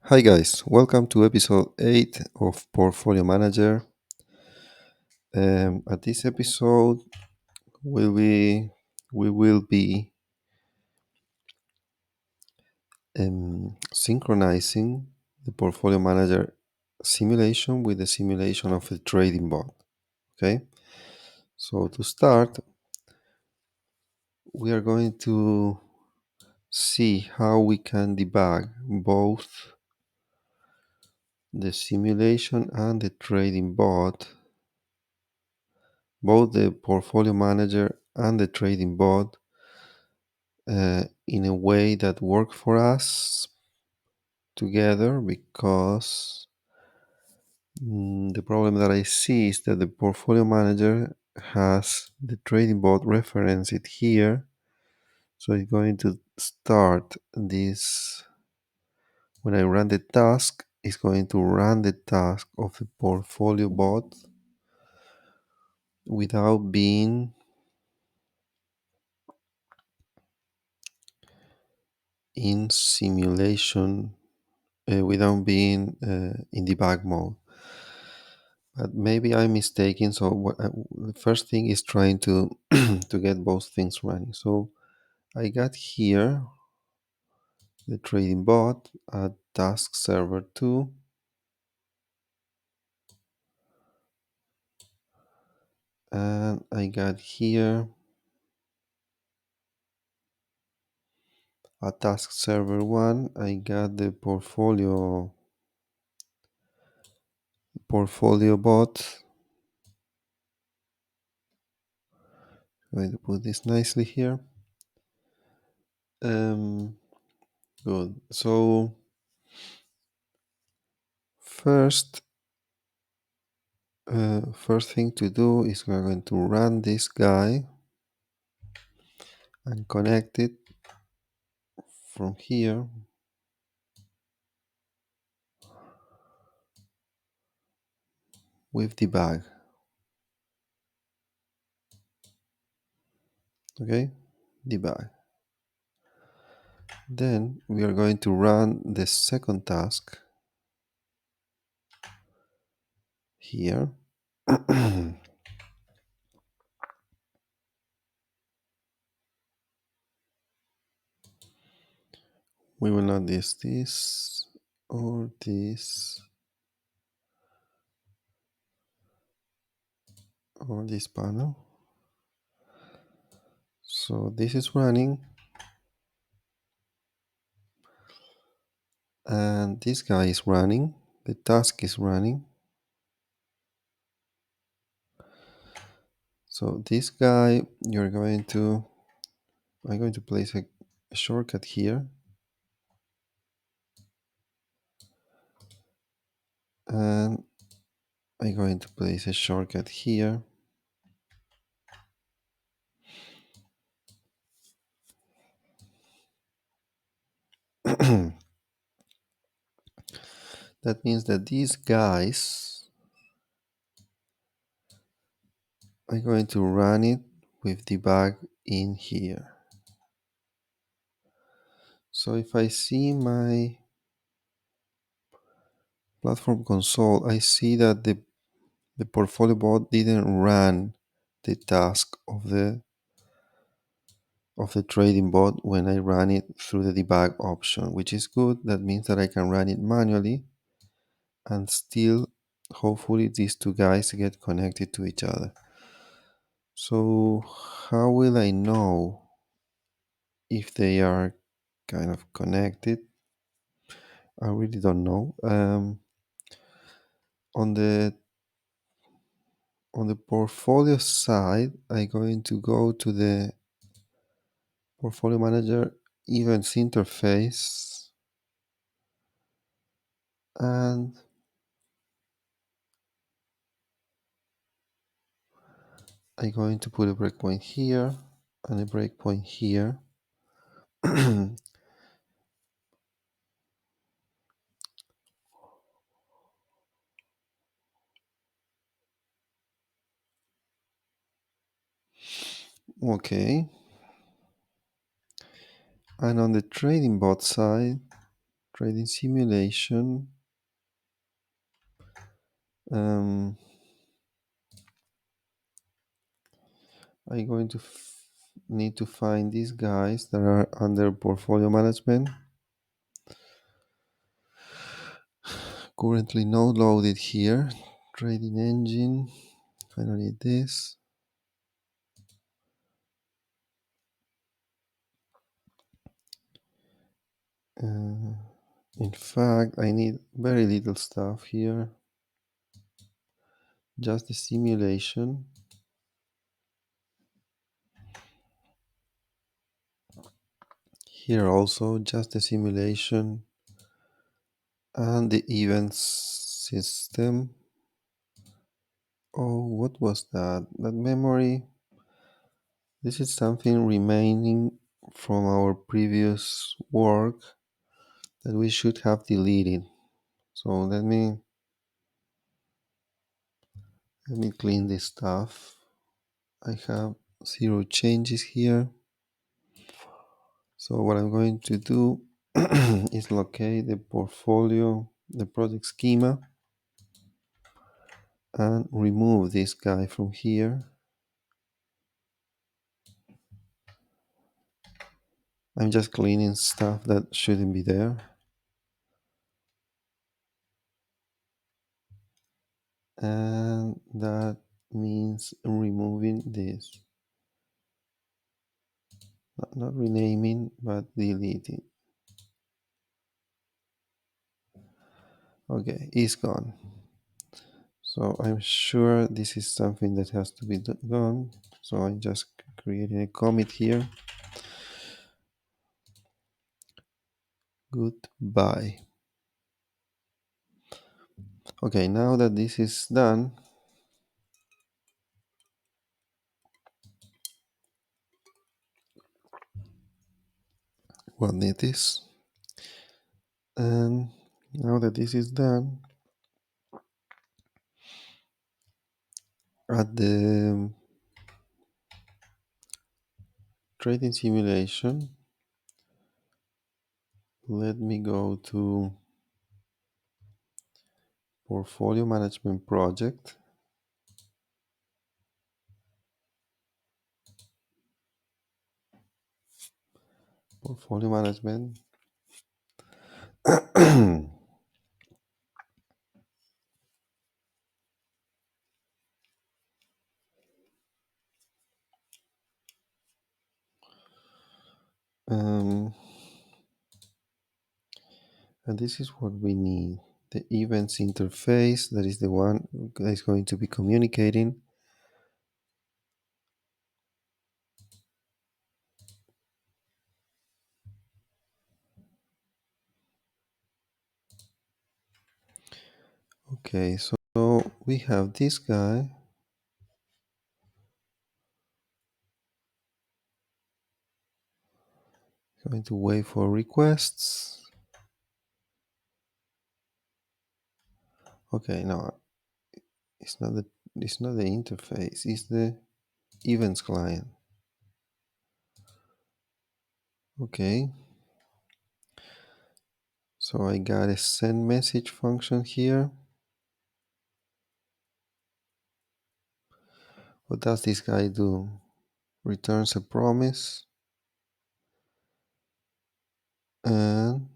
Hi guys, welcome to episode 8 of Portfolio Manager. At this episode, we will, we will be synchronizing the Portfolio Manager simulation with the simulation of a trading bot. Okay, so to start, we are going to see how we can debug both the simulation and the trading bot, both the Portfolio Manager and the trading bot in a way that work for us together because the problem that I see is that the portfolio manager has the trading bot referenced here. So it's going to start this when I run the task, it's going to run the task of the portfolio bot without being in simulation, without being in debug mode. But maybe I'm mistaken. So the first thing is trying to to get both things running. So I got here the trading bot at task server 2, and I got here at task server 1. I got the portfolio bot. I'm going to put this nicely here. Good. So first first thing to do is we're going to run this guy and connect it from here with debug. Okay, debug. Then we are going to run the second task here. We will not use this or this or this panel. So this is running, and this guy is running. The task is running. So this guy, I'm going to place a shortcut here, and I'm going to place a shortcut here. That means that these guys are going to run it with debug in here. So if I see my platform console, I see that the portfolio bot didn't run the task of the trading bot when I ran it through the debug option, which is good. That means that I can run it manually and still hopefully these two guys get connected to each other. So how will I know if they are kind of connected? I really don't know. On the portfolio side, I'm going to go to the portfolio manager events interface, and I'm going to put a breakpoint here and a breakpoint here. Okay. And on the trading bot side, trading simulation. um, I'm going to need to find these guys that are under portfolio management. Currently not loaded here. Trading engine. I don't need this. In fact, I need very little stuff here. Just the simulation. Here also just the simulation and the events system. Oh, what was that? That memory. This is something remaining from our previous work that we should have deleted. So let me clean this stuff. I have 0 changes here. So what I'm going to do is locate the portfolio, the project schema, and remove this guy from here. I'm just cleaning stuff that shouldn't be there. And that means removing this. Not renaming, but deleting. Okay, it's gone. So I'm sure this is something that has to be done. So I'm just creating a commit here. Goodbye. Okay, now that this is done, we'll need this. And now that this is done, at the trading simulation, let me go to portfolio management project. Portfolio management. And this is what we need. The events interface, that is the one that is going to be communicating. Okay, so we have this guy. Going to wait for requests. Okay, no, it's not the interface, it's the events client. Okay. So I got a send message function here. What does this guy do? Returns a promise. And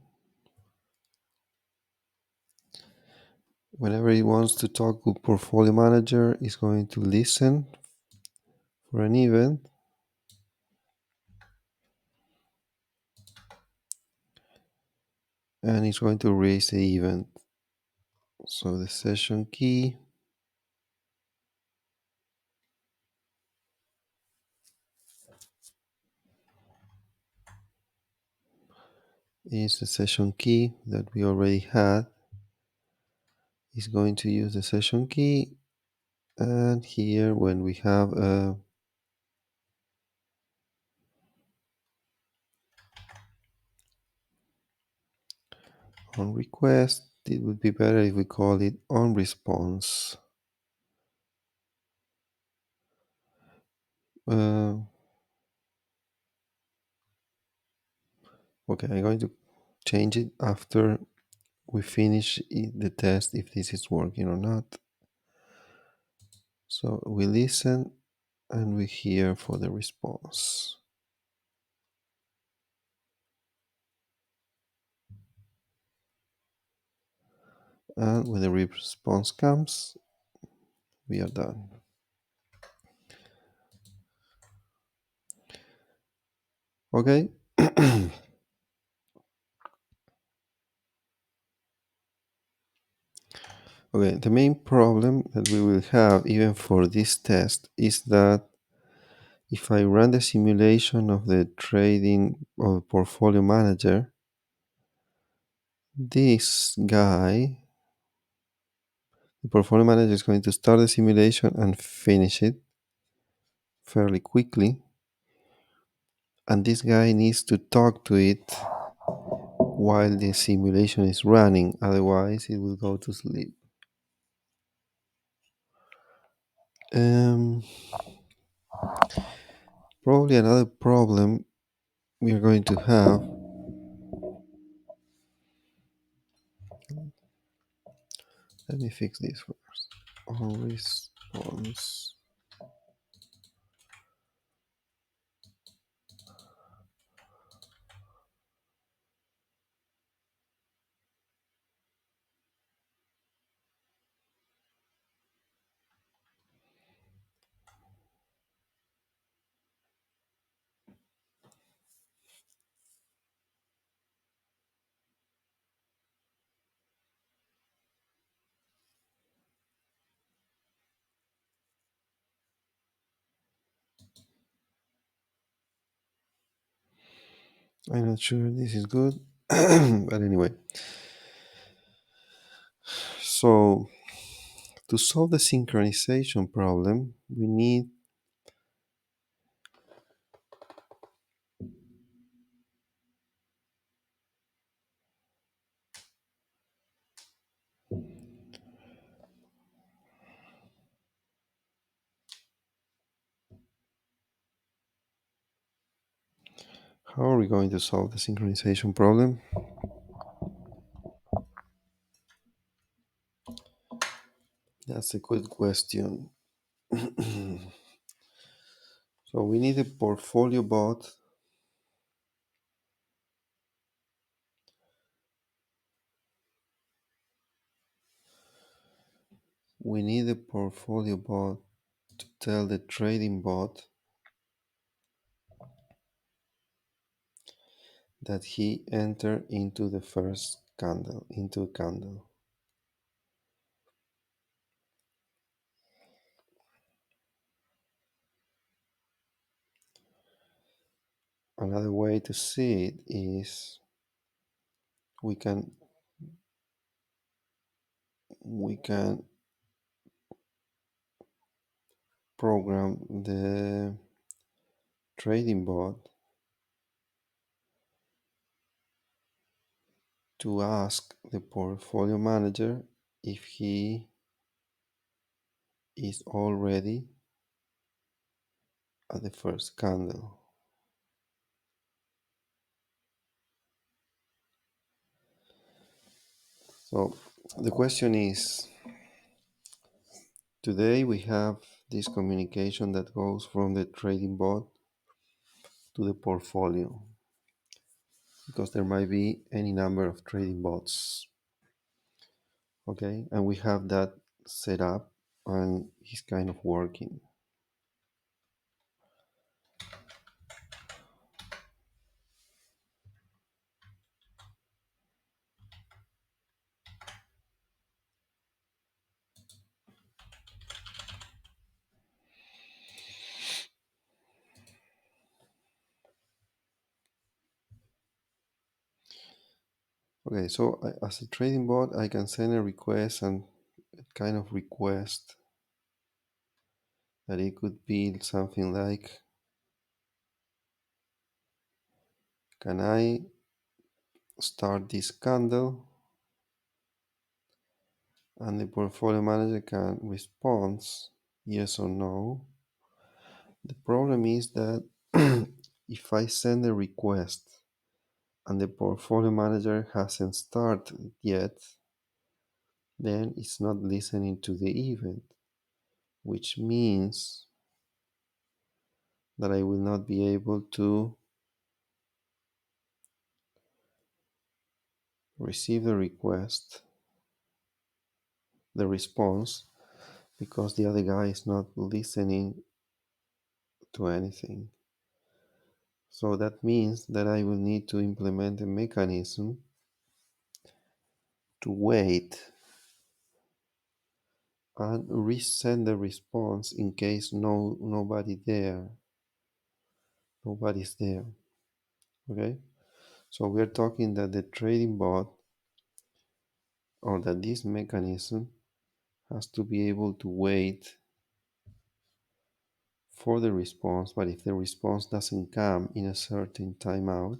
whenever he wants to talk with portfolio manager, he's going to listen for an event. And he's going to raise the event. So the session key is the session key that we already had. He's going to use the session key. And here when we have a on request, it would be better if we call it on response. Okay, I'm going to change it after we finish the test if this is working or not. So we listen and we hear for the response. And when the response comes, we are done. Okay. Okay, the main problem that we will have even for this test is that if I run the simulation of the trading or portfolio manager, this guy, the portfolio manager, is going to start the simulation and finish it fairly quickly. And this guy needs to talk to it while the simulation is running, otherwise, it will go to sleep. Um, Probably another problem we are going to have. Let me fix this first. All response. I'm not sure this is good, but anyway. So, to solve the synchronization problem, we need how are we going to solve the synchronization problem? That's a good question. So we need a portfolio bot. We need a portfolio bot to tell the trading bot that he entered into the first candle, into a candle. Another way to see it is we can program the trading bot to ask the portfolio manager if he is already at the first candle. So the question is, today we have this communication that goes from the trading bot to the portfolio, because there might be any number of trading bots. Okay, and we have that set up and it's kind of working. Okay, so as a trading bot, I can send a request and a kind of request that it could be something like, can I start this candle? And the portfolio manager can respond yes or no. The problem is that if I send a request and the portfolio manager hasn't started yet, then it's not listening to the event, which means that I will not be able to receive the request, the response, because the other guy is not listening to anything. So that means that I will need to implement a mechanism to wait and resend the response in case nobody's there. Okay, so we're talking that the trading bot, or that this mechanism, has to be able to wait for the response, but if the response doesn't come in a certain timeout,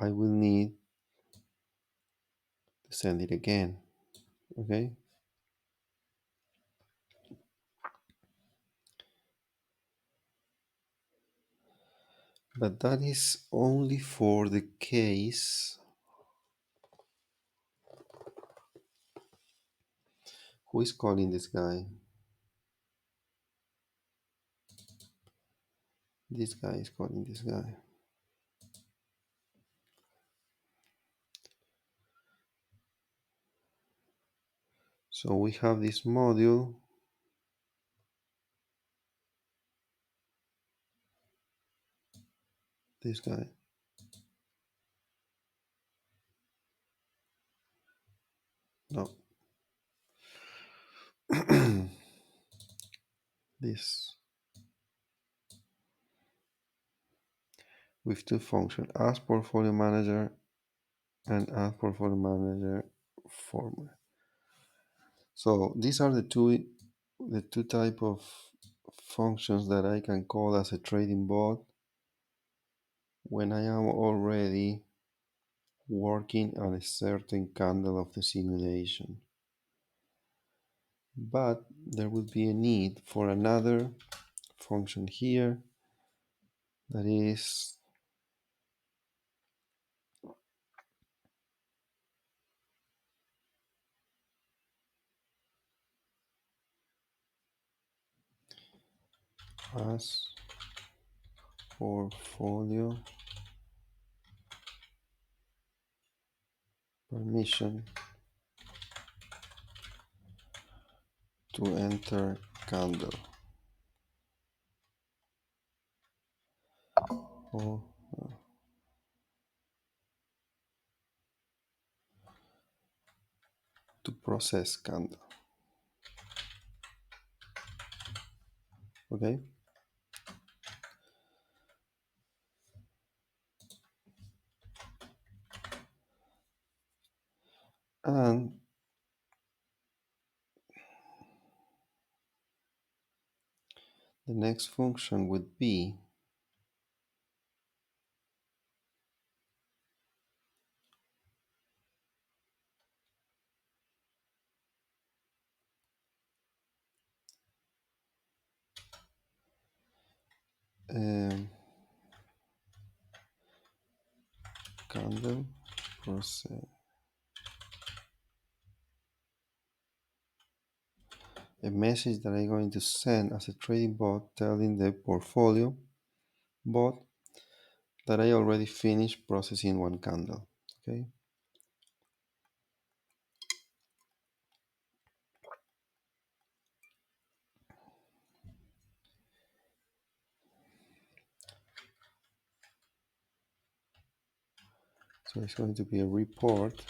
I will need to send it again. Okay, but that is only for the case. Who is calling this guy? This guy is calling this guy. So we have this module, this guy. No. This, with two functions, ask portfolio manager and add portfolio manager format. So these are the two type of functions that I can call as a trading bot when I am already working on a certain candle of the simulation. But there will be a need for another function here that is as portfolio permission to enter candle, or to process candle. Okay, and the next function would be um, candle process, a message that I'm going to send as a trading bot telling the portfolio bot that I already finished processing one candle. Okay, so it's going to be a report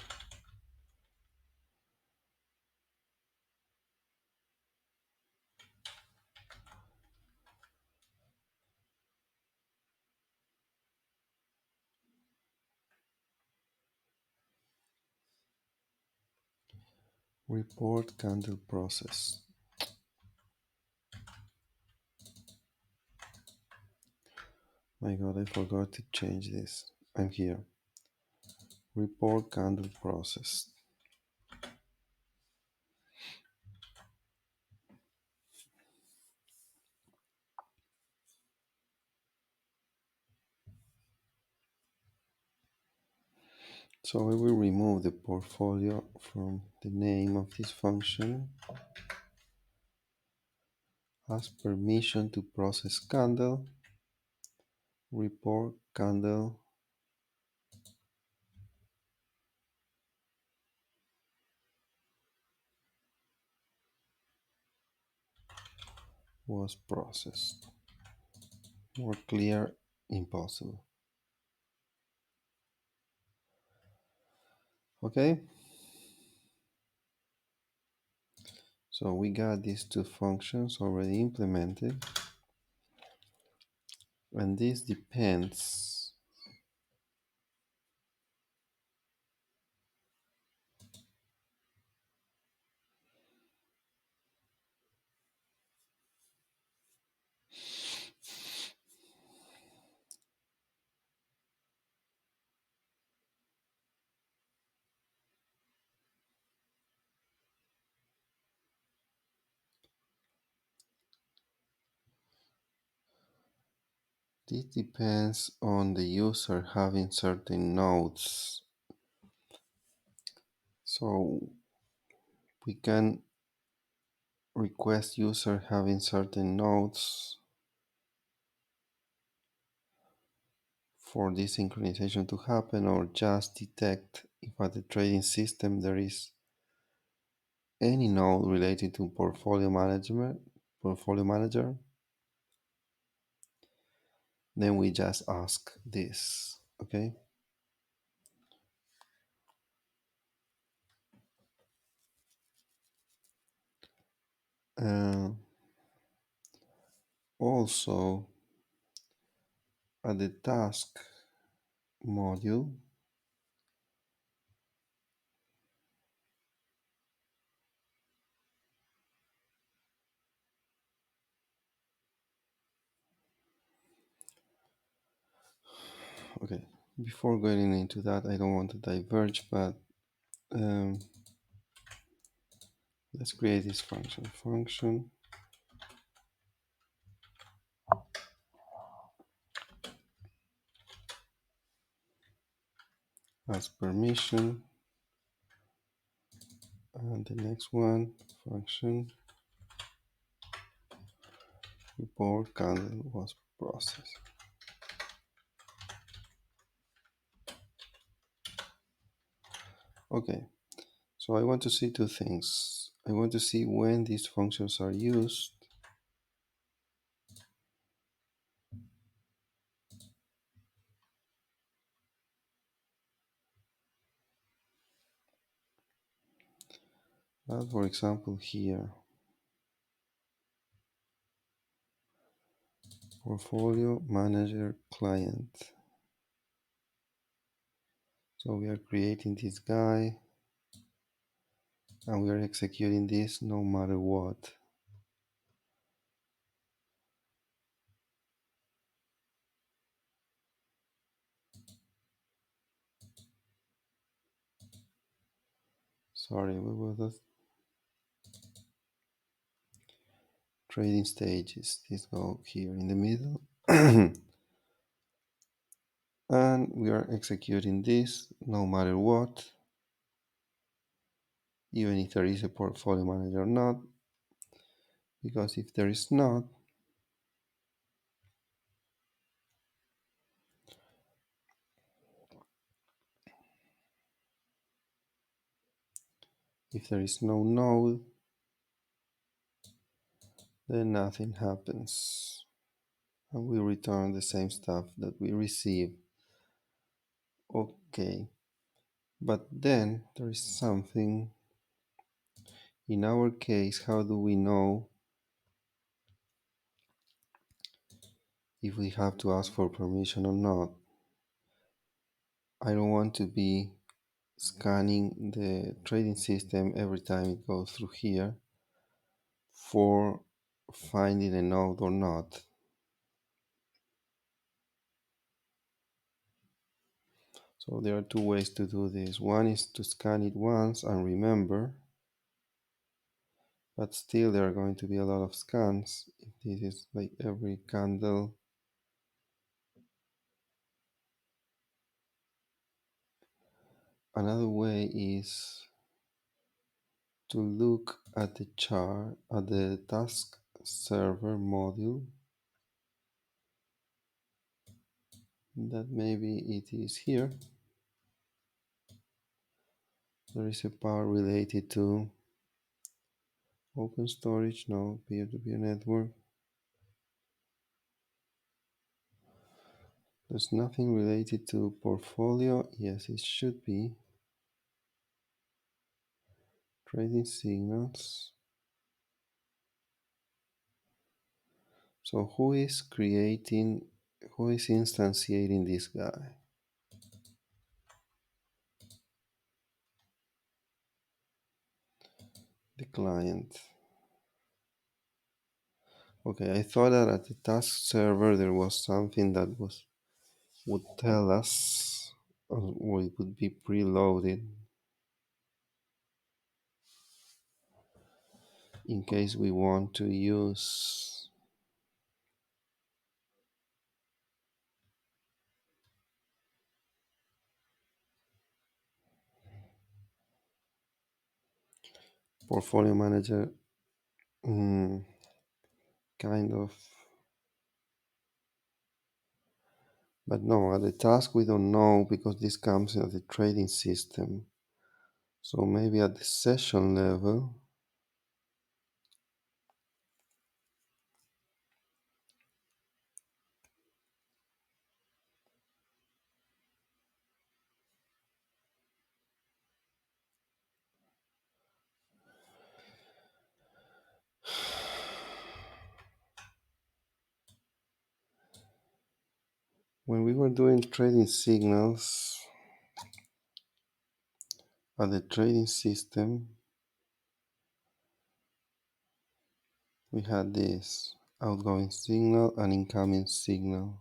candle process. My god, I forgot to change this. I'm here. Report candle process. So we will remove the portfolio from the name of this function as permission to process candle, report candle was processed. More clear, impossible. Okay, so we got these two functions already implemented, and this depends on the user having certain nodes. So we can request user having certain nodes for this synchronization to happen, or just detect if at the trading system there is any node related to portfolio manager. Then we just ask this. Okay, uh, also at the task module, okay, before going into that, I don't want to diverge, but um, let's create this function as permission, and the next one, function report candle was processed. Okay, so I want to see two things. I want to see when these functions are used, for example here, portfolio manager client. So we are creating this guy and we are executing this no matter what. Sorry, what was that? Trading stages. This go here in the middle. And we are executing this no matter what, even if there is a portfolio manager or not, because if there is not, if there is no node, then nothing happens. And we return the same stuff that we receive. Okay, but then there is something. In our case, how do we know if we have to ask for permission or not? I don't want to be scanning the trading system every time it goes through here for finding a node or not. So there are two ways to do this. One is to scan it once and remember, but still there are going to be a lot of scans. If this is like every candle, Another way is to look at the chart at the task server module, that maybe it is here. There is a part related to open storage, no, peer-to-peer network. There's nothing related to portfolio. Yes, it should be. Trading signals. So who is instantiating this guy? The client. Okay, I thought that at the task server there was something that would tell us, or it would be preloaded in case we want to use portfolio manager. Kind of, but no, at the task we don't know because this comes at the trading system. So maybe at the session level, when we were doing trading signals at the trading system, we had this outgoing signal and incoming signal.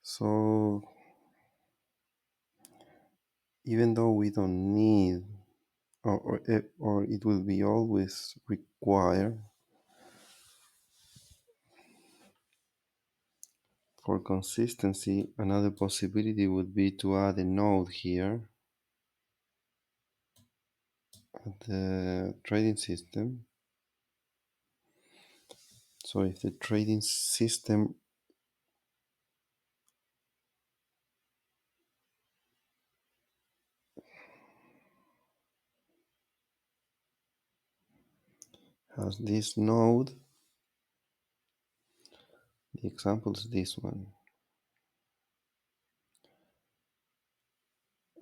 So even though we don't need, or it will be always required for consistency, another possibility would be to add a node here at the trading system. So if the trading system has this node, the example is this one.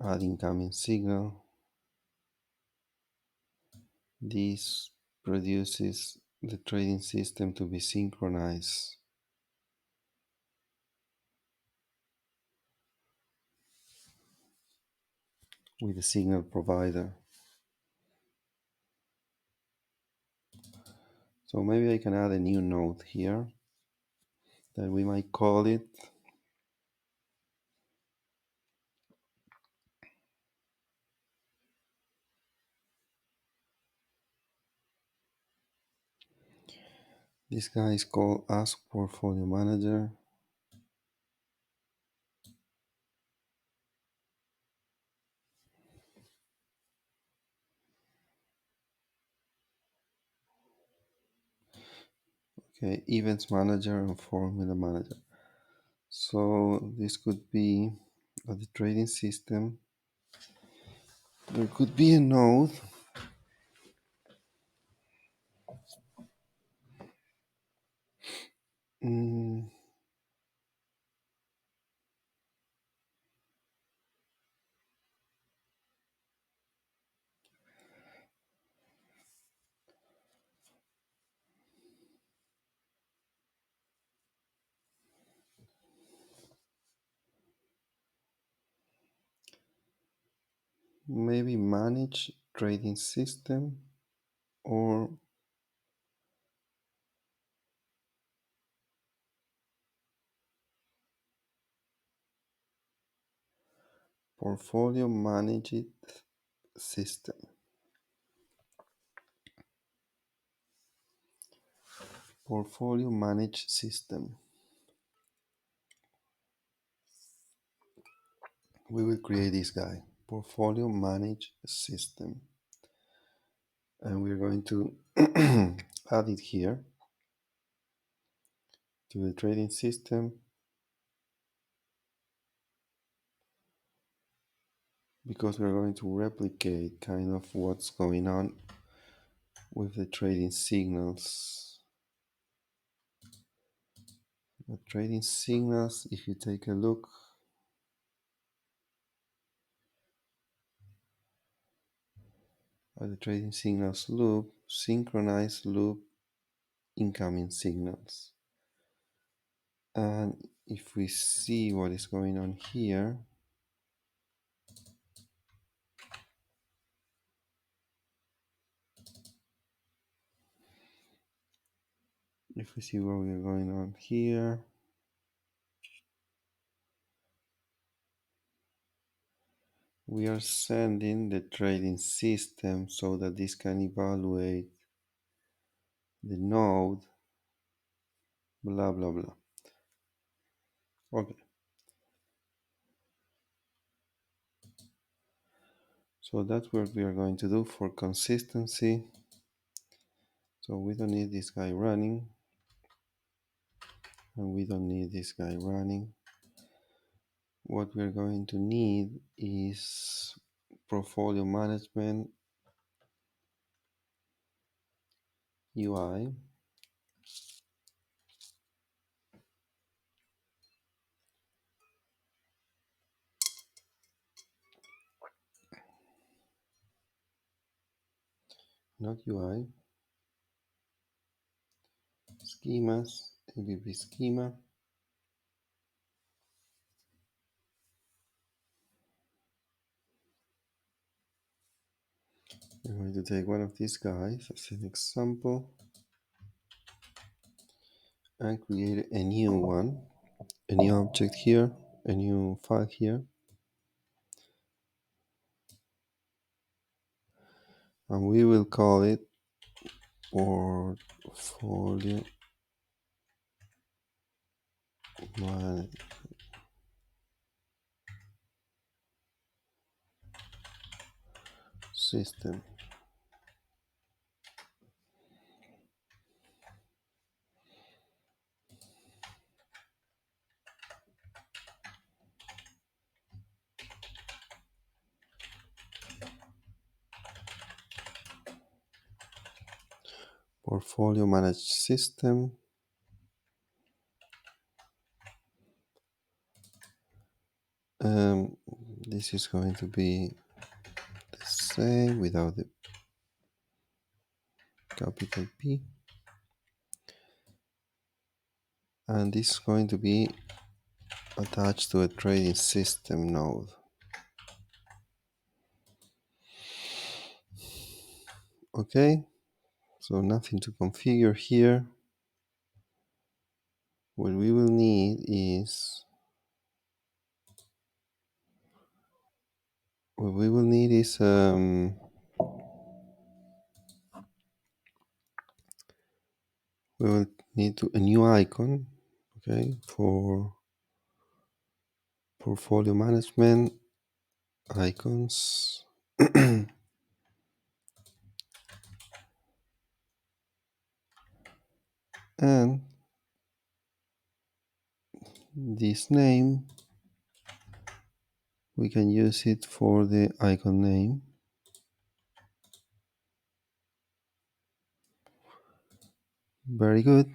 Add incoming signal. This produces the trading system to be synchronized with the signal provider. So maybe I can add a new node here that we might call it this guy is called Ask Portfolio Manager. Okay, Events Manager and Formula Manager. So this could be at the trading system. There could be a node maybe manage trading system or portfolio managed system. portfolio manage system. We will create this guy, portfolio manage system, and we're going to add it here to the trading system, because we're going to replicate kind of what's going on with the trading signals. The trading signals, if you take a look, at the trading signals loop, synchronize loop, incoming signals. And if we see what is going on here, if we see what we're going on here, we are sending the trading system so that this can evaluate the node, blah, blah, blah. Okay. So that's what we are going to do for consistency. So we don't need this guy running, and we don't need this guy running. What we're going to need is portfolio management UI. Not UI, schemas, ABB schema. I'm going to take one of these guys as an example and create a new one, a new object here, a new file here. And we will call it portfolio system. Portfolio managed system. This is going to be the same without the capital P. And this is going to be attached to a trading system node. Okay, so nothing to configure here. What we will need is we will need a new icon, okay, for portfolio management icons. And this name, we can use it for the icon name. Very good.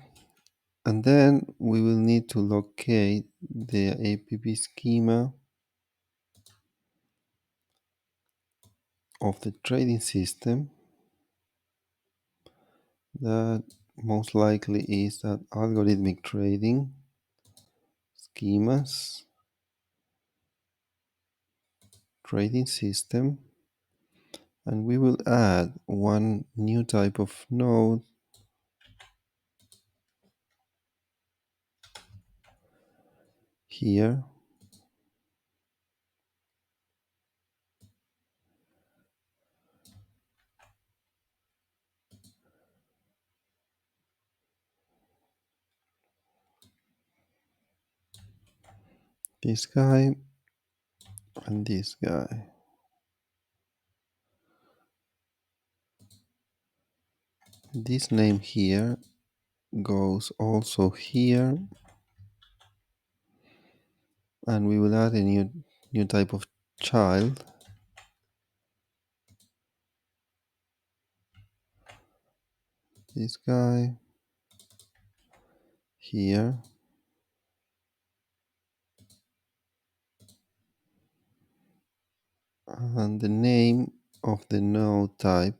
And then we will need to locate the APP schema of the trading system. That most likely is that algorithmic trading schemas trading system, and we will add one new type of node here. this guy, and this guy. This name here goes also here, and we will add a new type of child. This guy here, and the name of the node type,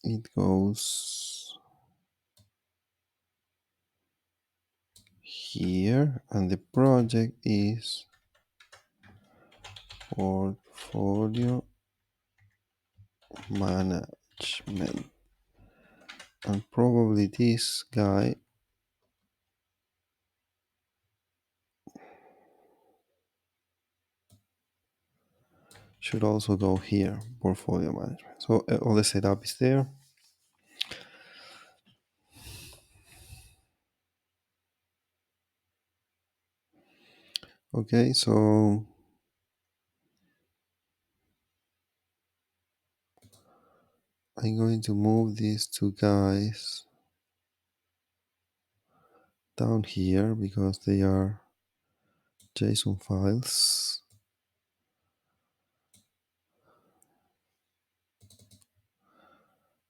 it goes here, and the project is portfolio management, and probably this guy should also go here, portfolio management. So all the setup is there. Okay, so I'm going to move these two guys down here because they are JSON files.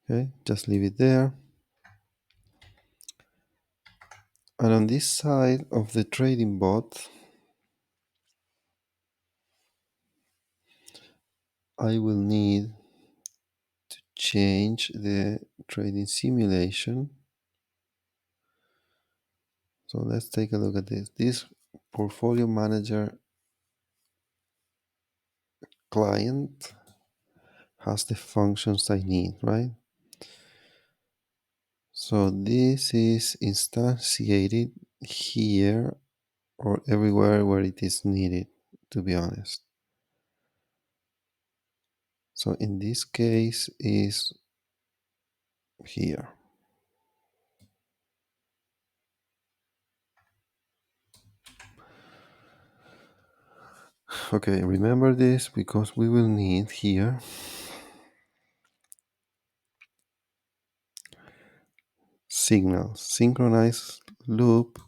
Okay, just leave it there. And on this side of the trading bot, I will need to change the trading simulation. So let's take a look at this. This portfolio manager client has the functions I need, right? So this is instantiated here or everywhere where it is needed, to be honest. So in this case is here. Okay, remember this because we will need here signals, synchronize loop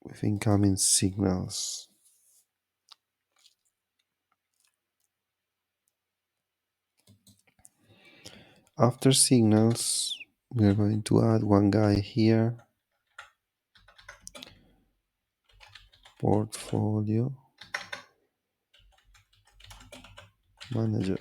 with incoming signals. After signals, we are going to add one guy here, portfolio manager.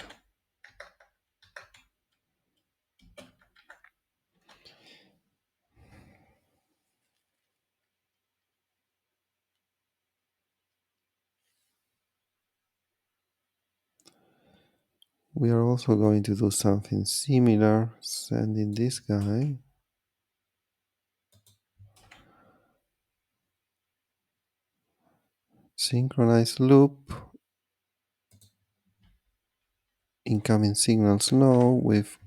We are also going to do something similar, sending this guy synchronize loop incoming signals now with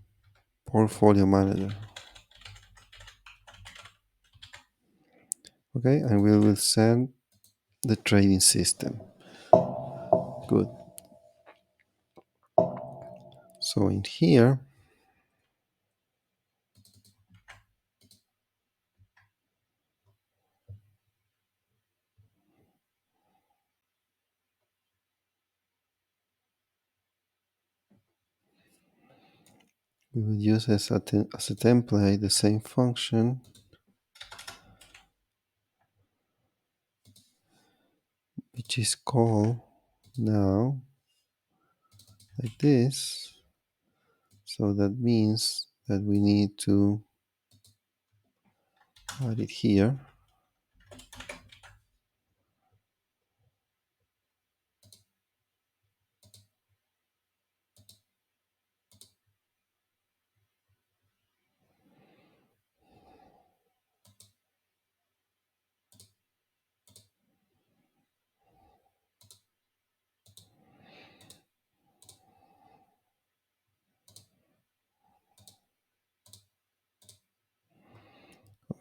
portfolio manager. Okay, and we will send the trading system. Good. So in here, we will use as a template the same function which is called now like this. So that means that we need to add it here.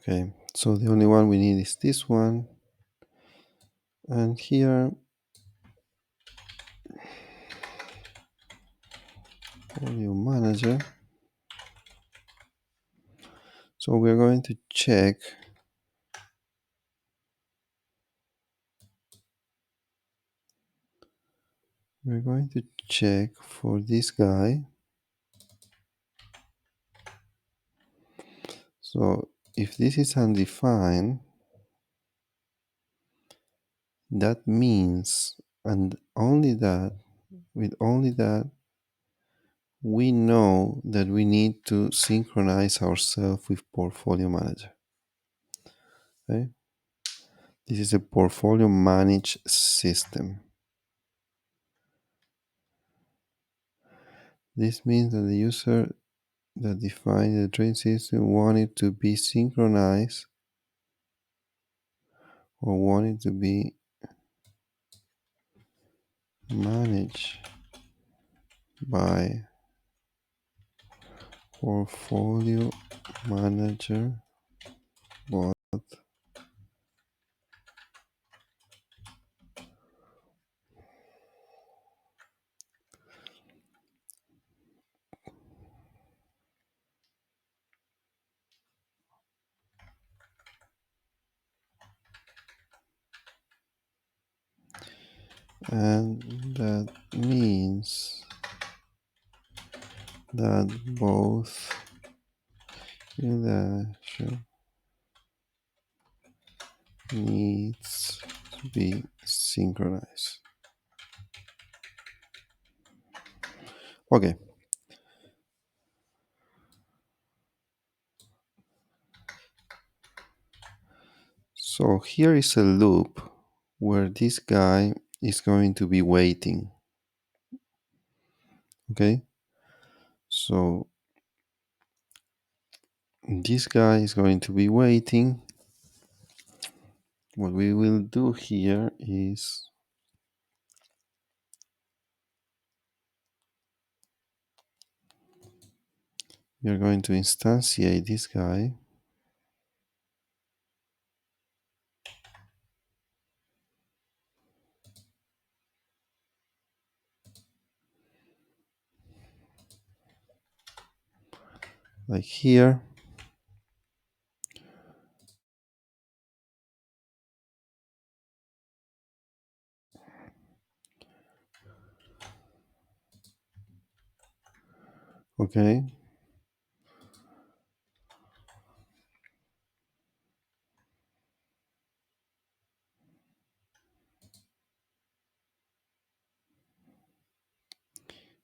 Okay, So the only one we need is this one. And here, portfolio manager. So we're going to check. We're going to check for this guy. So if this is undefined, that means, and only that, with only that, we know that we need to synchronize ourselves with Portfolio Manager. Okay? This is a portfolio managed system. This means that the user that defined the trading system wanted to be synchronized or wanted to be managed by portfolio manager bot. And that means that both election needs to be synchronized. Okay. So here is a loop where this guy is going to be waiting. Okay. So this guy is going to be waiting. What we will do here is we are going to instantiate this guy. Like here. Okay.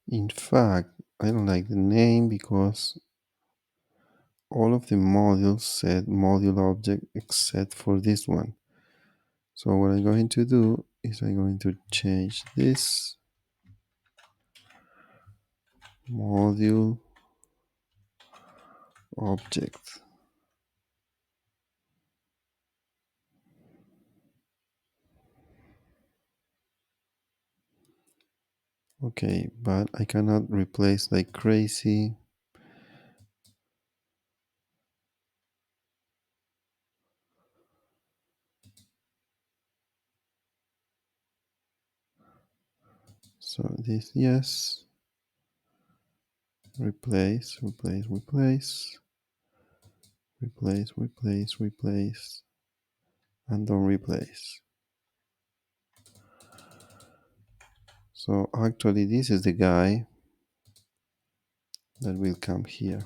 In fact, I don't like the name because all of the modules said module object except for this one. So what I'm going to do is I'm going to change this module object. Okay, but I cannot replace like crazy. So this, yes. Replace, replace, replace. Replace, replace, replace. And don't replace. So actually this is the guy that will come here.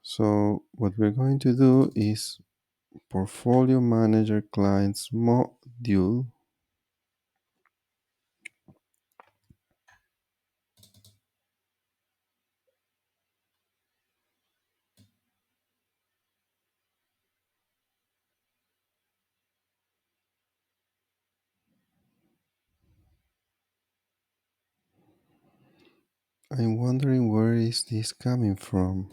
So what we're going to do is portfolio manager clients module. I'm wondering where is this coming from?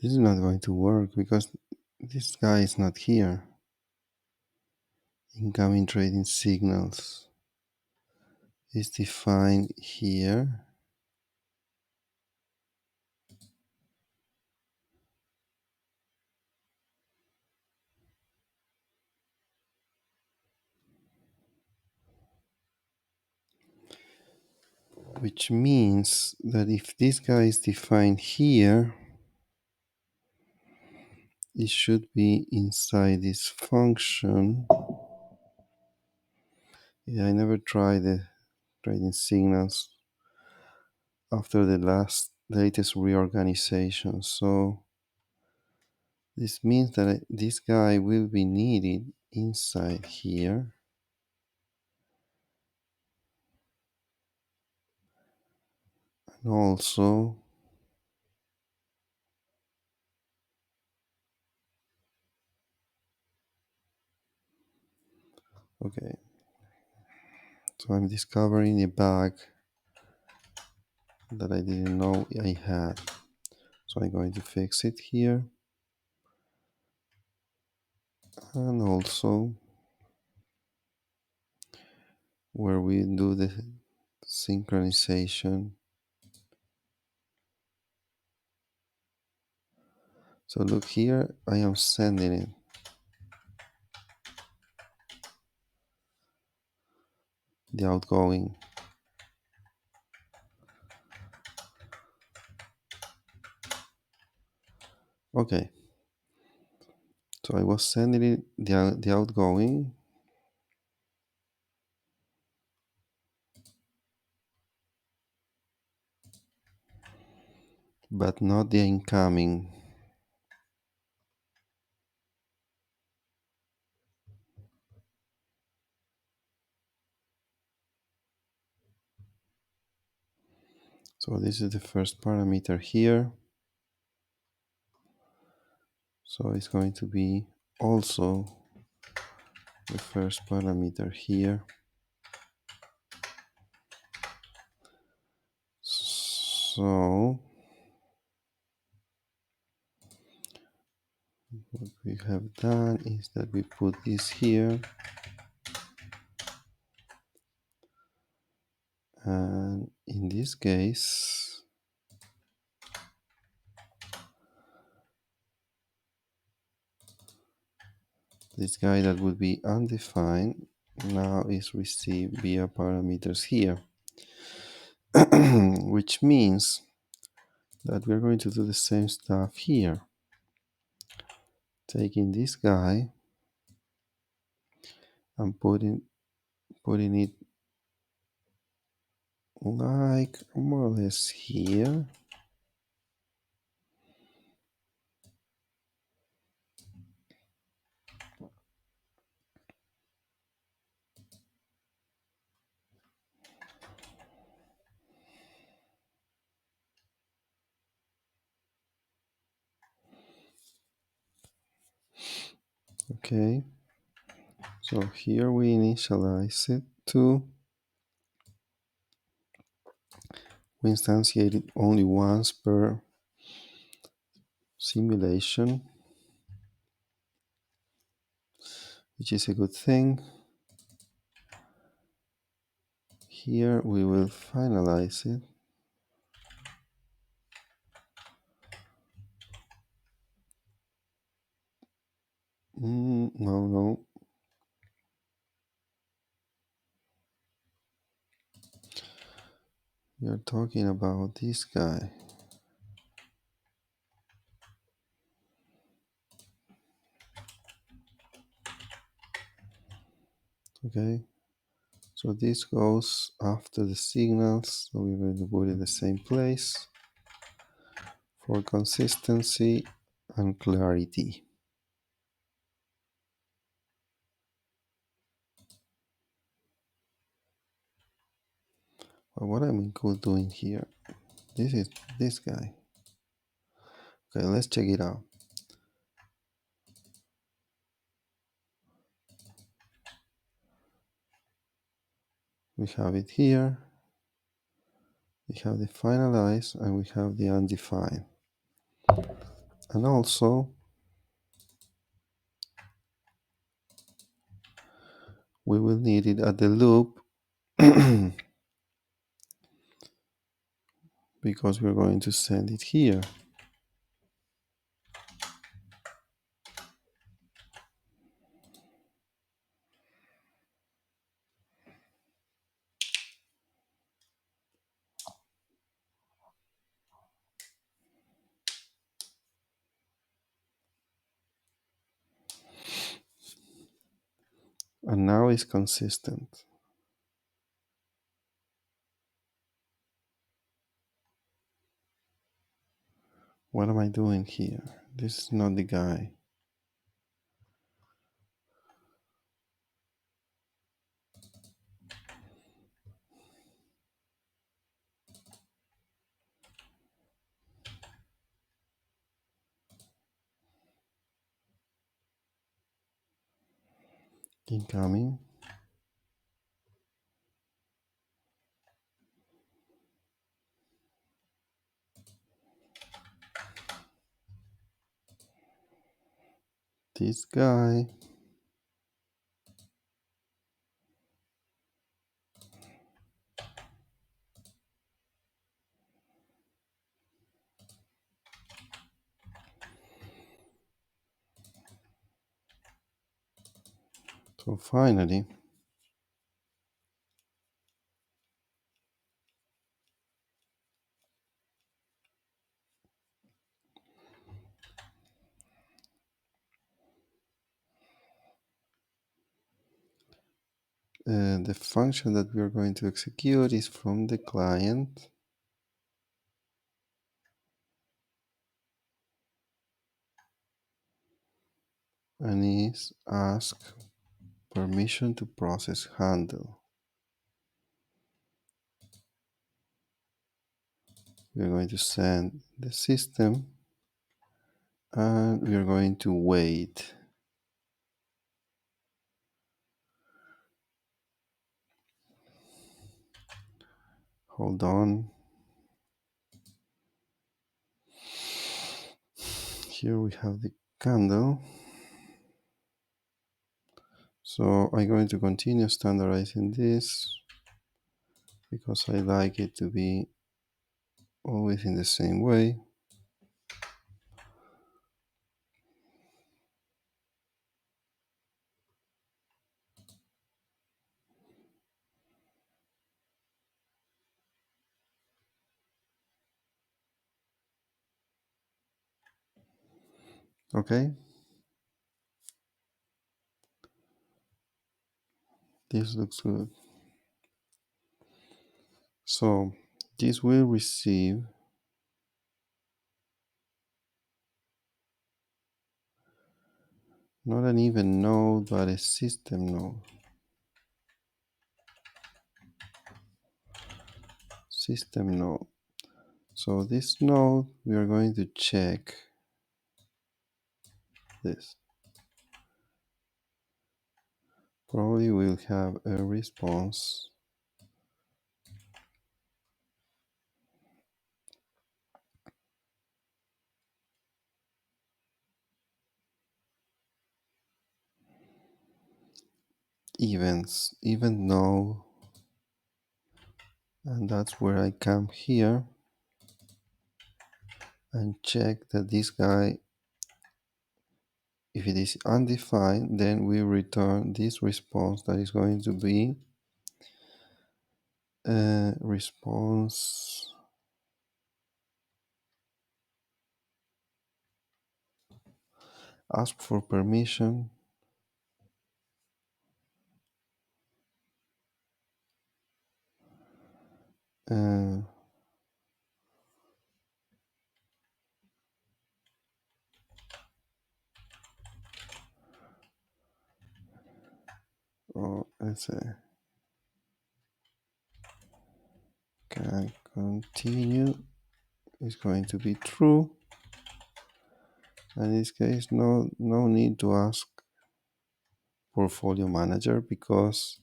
This is not going to work because this guy is not here. Incoming trading signals is defined here. Which means that if this guy is defined here, it should be inside this function. Yeah, I never tried the trading signals after the latest reorganization. So this means that this guy will be needed inside here. And also, okay, so I'm discovering a bug that I didn't know I had. So I'm going to fix it here. And also, where we do the synchronization. So look here, I am sending it. The outgoing. Okay. So I was sending it the outgoing. But not the incoming. So this is the first parameter here. So it's going to be also the first parameter here. So what we have done is that we put this here, and in this case this guy that would be undefined now is received via parameters here. Which means that we're going to do the same stuff here, taking this guy and putting it like more or less here. Okay, so here we initialize it to, we instantiate it only once per simulation, which is a good thing. Here we will finalize it. No. We are talking about this guy. Okay, so this goes after the signals, so we're going to put it in the same place for consistency and clarity. But what am I doing here? This is this guy. Okay, let's check it out. We have it here. We have the finalized and we have the undefined. And also we will need it at the loop because we're going to send it here. And now it's consistent. What am I doing here? This is not the guy. Incoming. This guy. So finally, the function that we are going to execute is from the client and is ask permission to process handle. We are going to send the system and we are going to wait. Hold on. Here we have the candle. So I'm going to continue standardizing this because I like it to be always in the same way. Okay. This looks good. So this will receive not an even node, but a system node. System node. So this node, we are going to check this. Probably we'll have a response. Events, event node. And that's where I come here and check that this guy, if it is undefined, then we return this response that is going to be a response ask for permission uh, or let's say can continue is going to be true. In this case, no need to ask portfolio manager because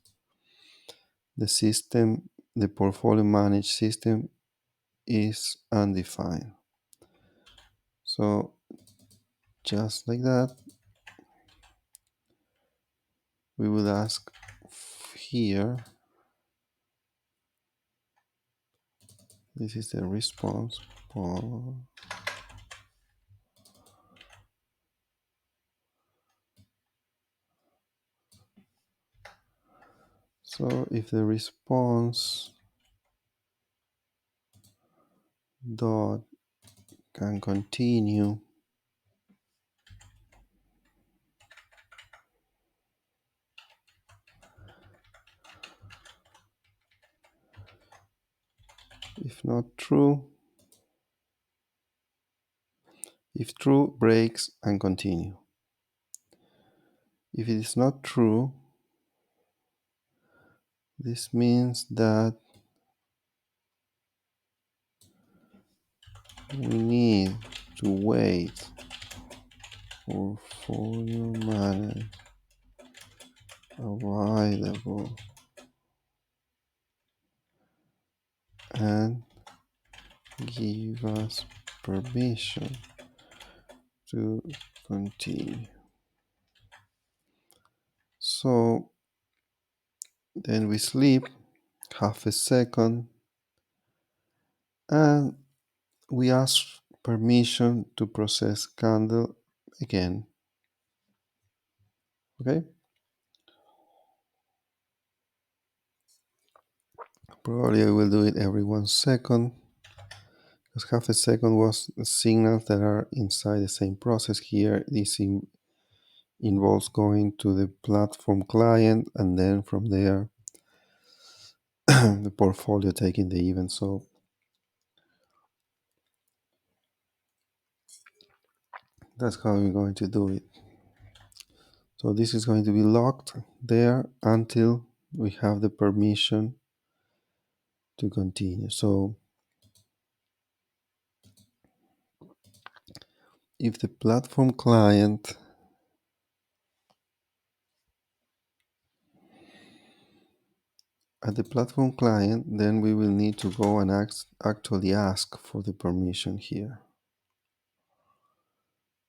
the system, the portfolio managed system is undefined. So just like that. We will ask here, this is the response. So if the response dot can continue, if not true, if true, breaks and continue. If it is not true, this means that we need to wait for portfolio manager available and give us permission to continue. So then we sleep half a second and we ask permission to process candle again. Okay? Probably I will do it every 1 second, because half a second was the signals that are inside the same process. Here this involves going to the platform client and then from there the portfolio taking the event. So that's how we're going to do it. So this is going to be locked there until we have the permission to continue. So if the platform client at the platform client, then we will need to go and actually ask for the permission here.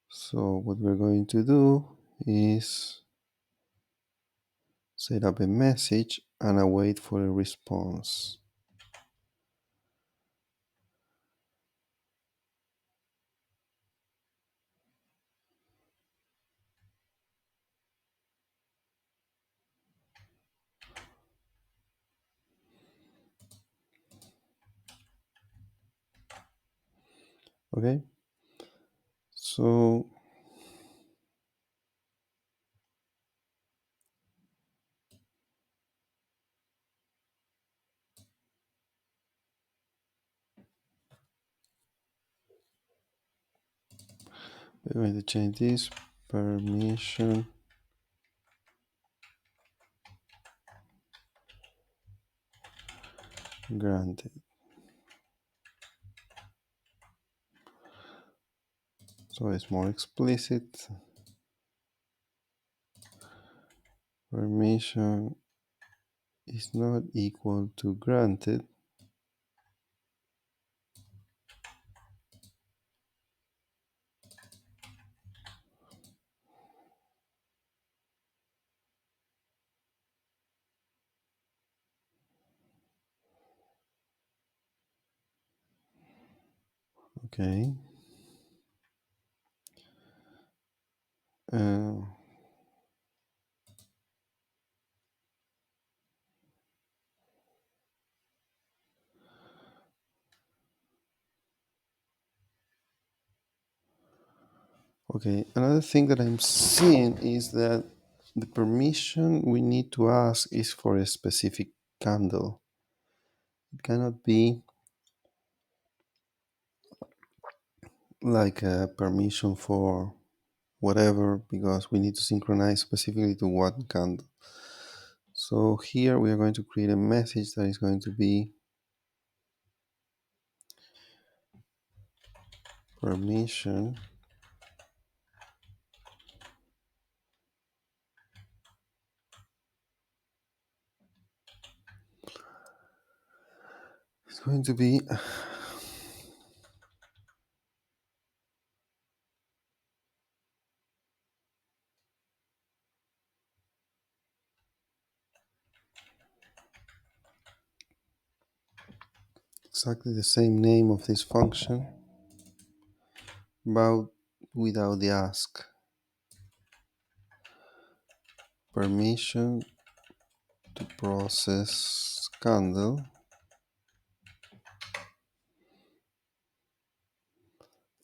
So what we're going to do is set up a message and await for a response. Okay, so we're going to change this permission granted. So it's more explicit. Permission is not equal to granted. Okay. Uh, okay, another thing that I'm seeing is that the permission we need to ask is for a specific candle. It cannot be like a permission for whatever, because we need to synchronize specifically to one candle. So here we are going to create a message that is going to be permission it's going to be exactly the same name of this function, but without the ask. Permission to process candle,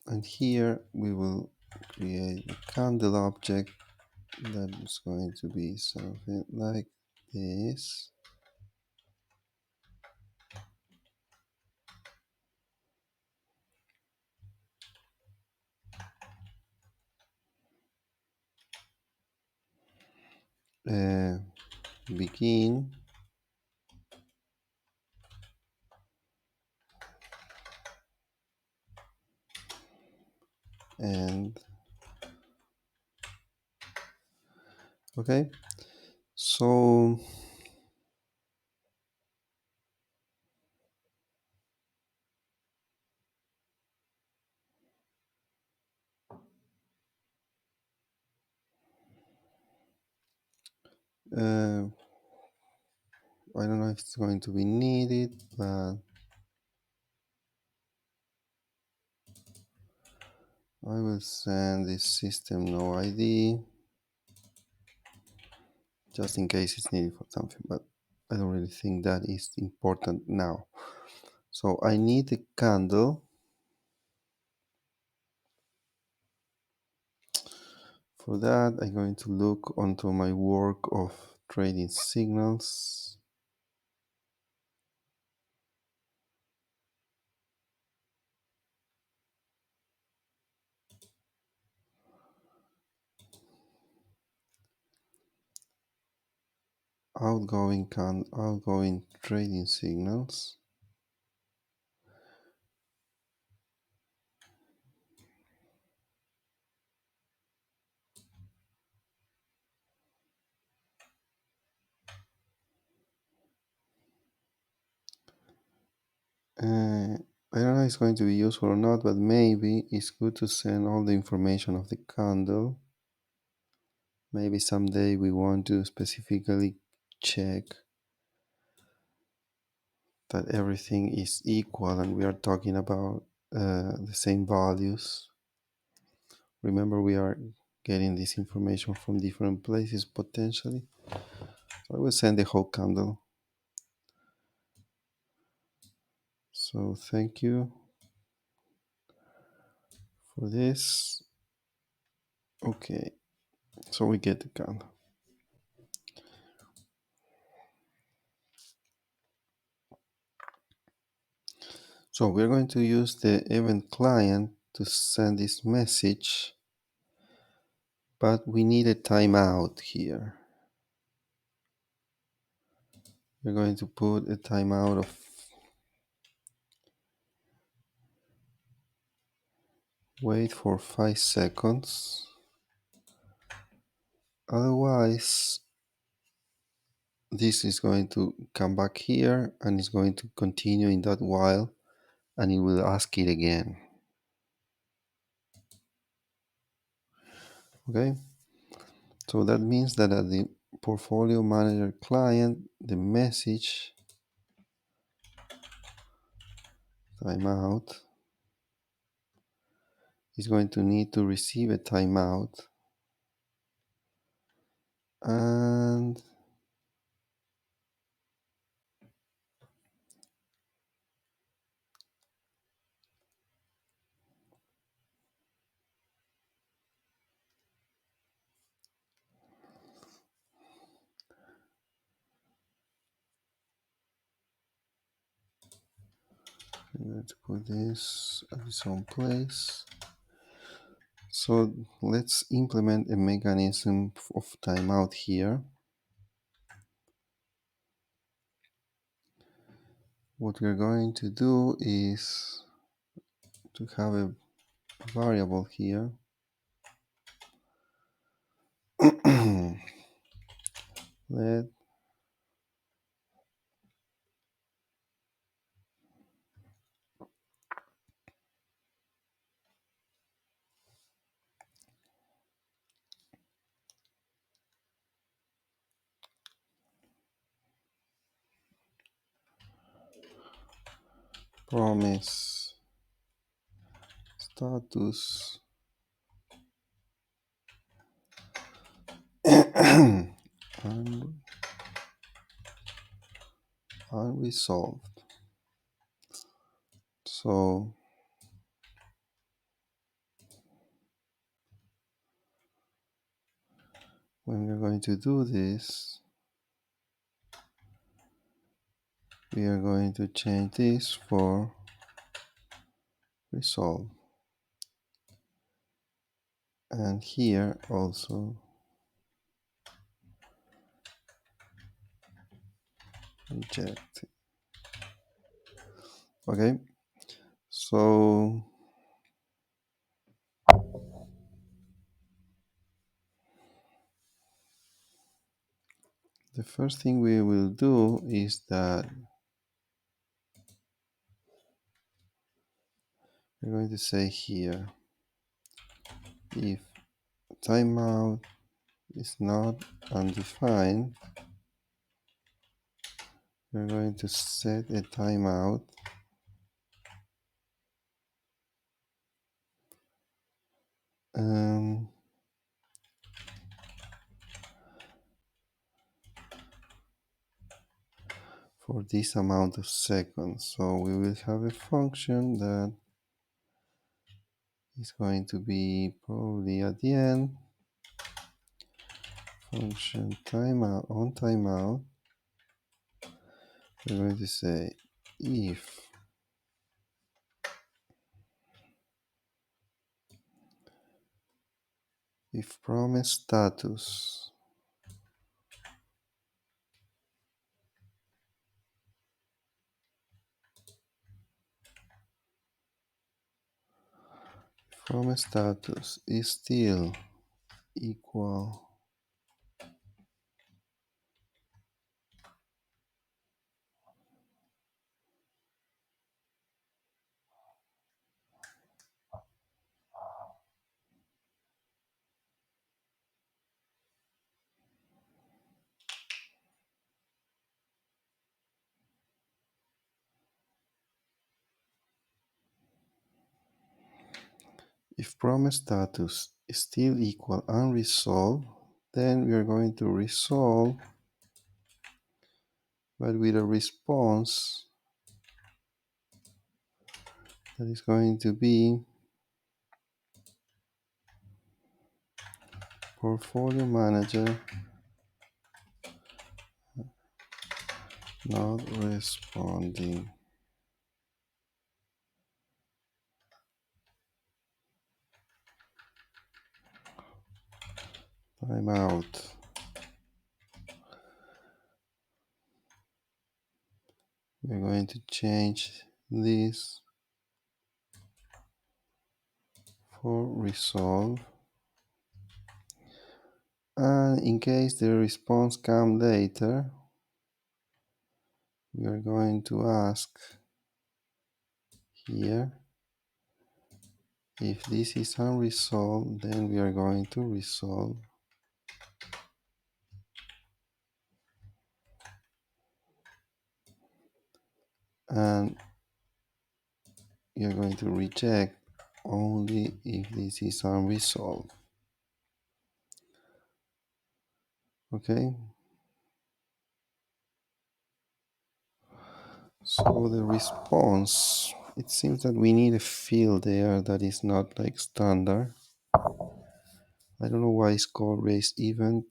and here we will create a candle object that is going to be something like this. uh, Begin, and okay, so uh, I don't know if it's going to be needed, but I will send this system no ID just in case it's needed for something, but I don't really think that is important now. So I need a candle. For that, I'm going to look onto my work of trading signals. Outgoing trading signals. I don't know if it's going to be useful or not, but maybe it's good to send all the information of the candle. Maybe someday we want to specifically check that everything is equal and we are talking about the same values. Remember, we are getting this information from different places potentially. So I will send the whole candle. So thank you for this. Okay, so we get the candle. So we're going to use the event client to send this message, but we need a timeout here. We're going to put a timeout of wait for 5 seconds. Otherwise, this is going to come back here and it's going to continue in that while, and it will ask it again. Okay, so that means that at the portfolio manager client, the message timeout is going to need to receive a timeout, and I'm going to put this at its own place. So let's implement a mechanism of timeout here. What we're going to do is to have a variable here. Let promise status un- unresolved. So when we're going to do this, we are going to change this for resolve, and here also reject. Okay, so the first thing we will do is that we're going to say here, if timeout is not undefined, we're going to set a timeout for this amount of seconds. So we will have a function that is going to be probably at the end, function timeout on timeout. We're going to say if promise status is still equal if promise status is still equal unresolved, then we are going to resolve, but with a response that is going to be portfolio manager not responding. Timeout. We're going to change this for resolve. And in case the response comes later, we are going to ask here, if this is unresolved, then we are going to resolve. And we are going to reject only if this is unresolved. Okay? So the response, it seems that we need a field there that is not like standard. I don't know why it's called raise event.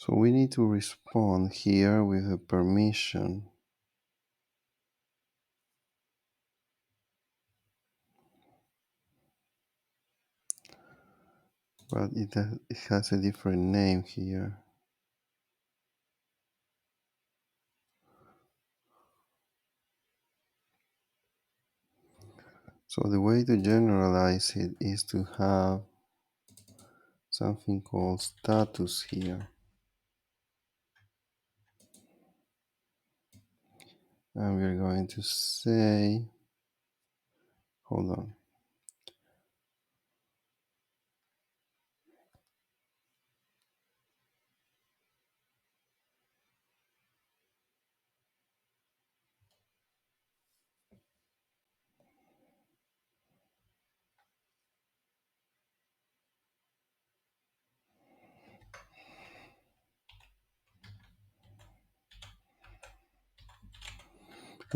So we need to respond here with a permission. But it has a different name here. So the way to generalize it is to have something called status here. And we're going to say, hold on.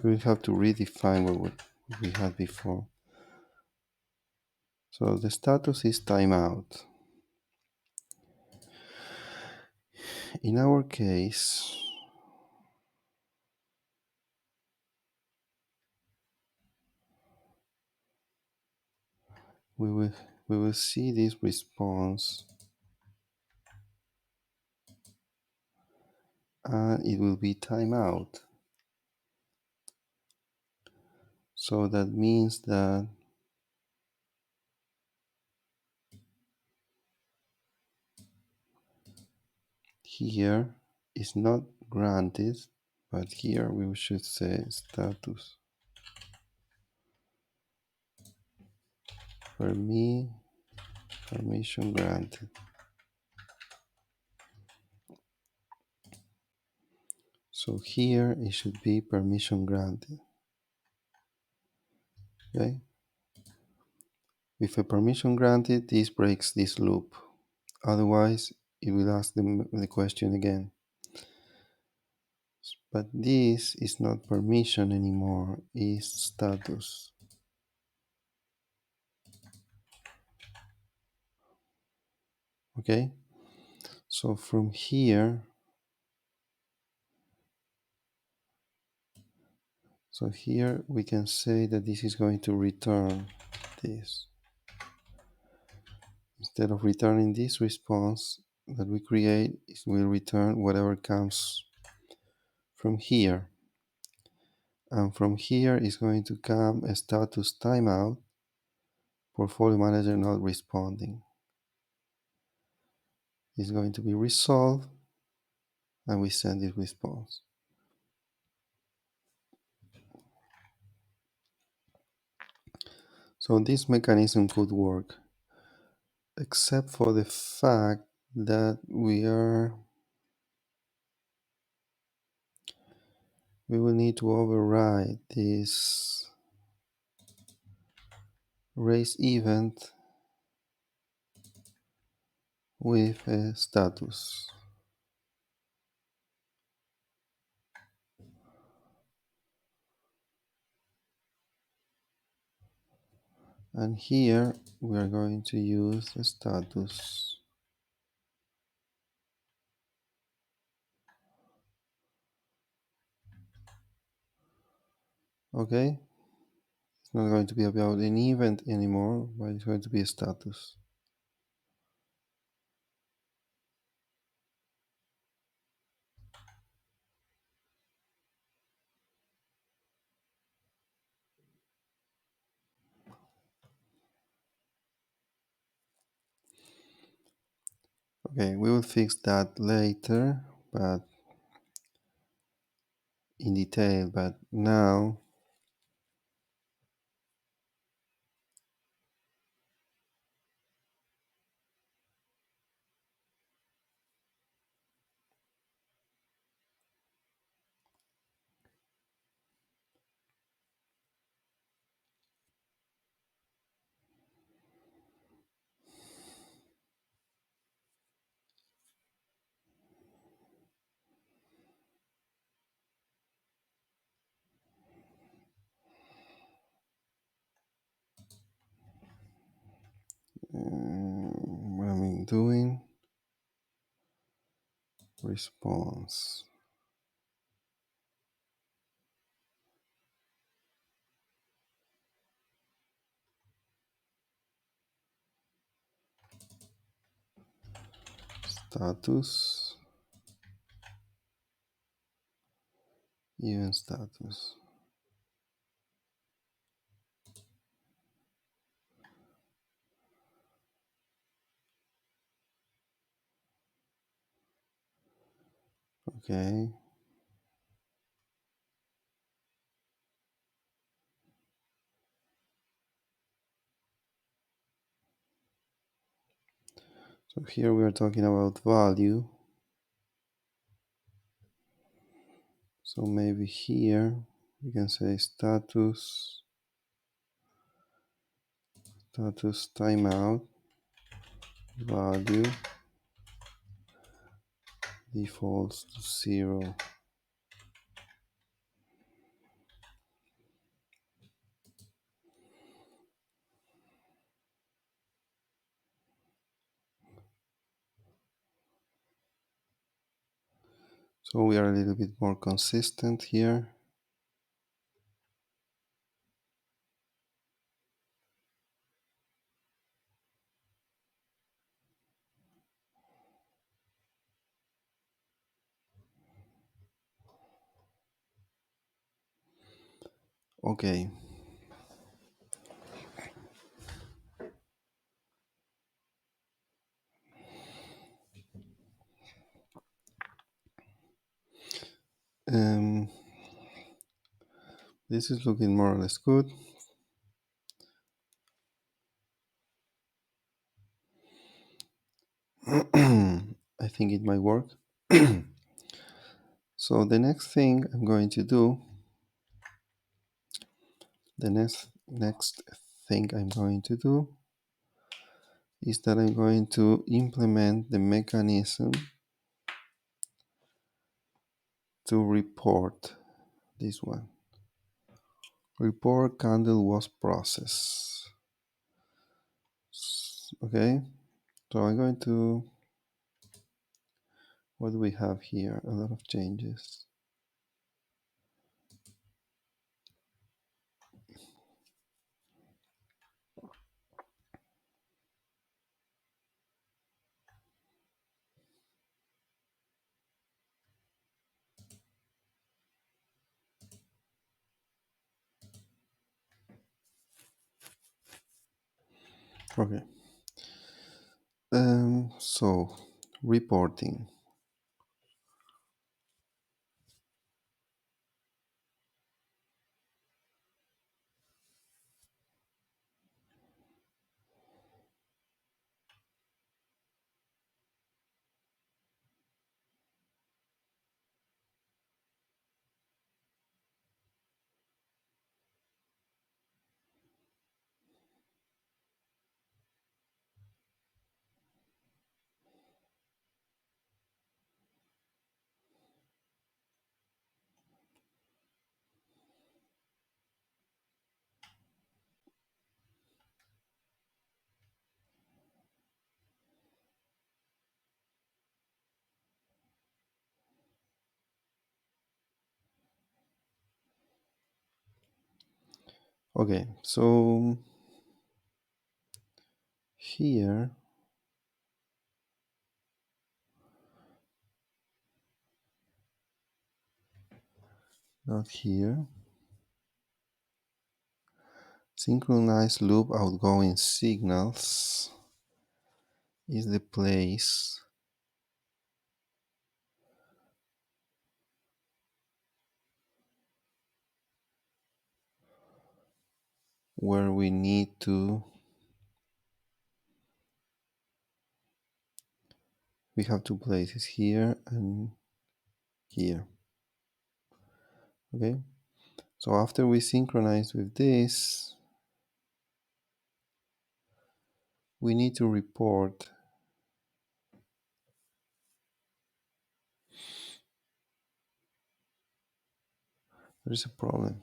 We will have to redefine what we had before. So the status is timeout. In our case, we will see this response and it will be timeout. So that means that here is not granted, but here we should say status permission granted. So here it should be permission granted. Okay. With a permission granted, this breaks this loop. Otherwise, it will ask the question again. But this is not permission anymore, it's status. Okay? So from here, we can say that this is going to return this. Instead of returning this response that we create, it will return whatever comes from here. And from here is going to come a status timeout, portfolio manager not responding. It's going to be resolved and we send this response. So this mechanism could work, except for the fact that we will need to override this raise event with a status. And here we are going to use the status. Okay? It's not going to be about an event anymore, but it's going to be a status. Okay, we will fix that later, but in detail, but now what I'm doing, response. Status, event status. Okay. So here we are talking about value. So maybe here we can say status timeout value defaults to 0. So we are a little bit more consistent here. Okay. This is looking more or less good. I think it might work. So the next thing I'm going to do, the next thing I'm going to do is that I'm going to implement the mechanism to report this one. Report candle was processed. Okay, so I'm going to, what do we have here? A lot of changes. Okay. So reporting. Okay, so here not here, synchronize loop outgoing signals is the place where we have two places here and here. Okay, so after we synchronize with this, we need to report there's a problem.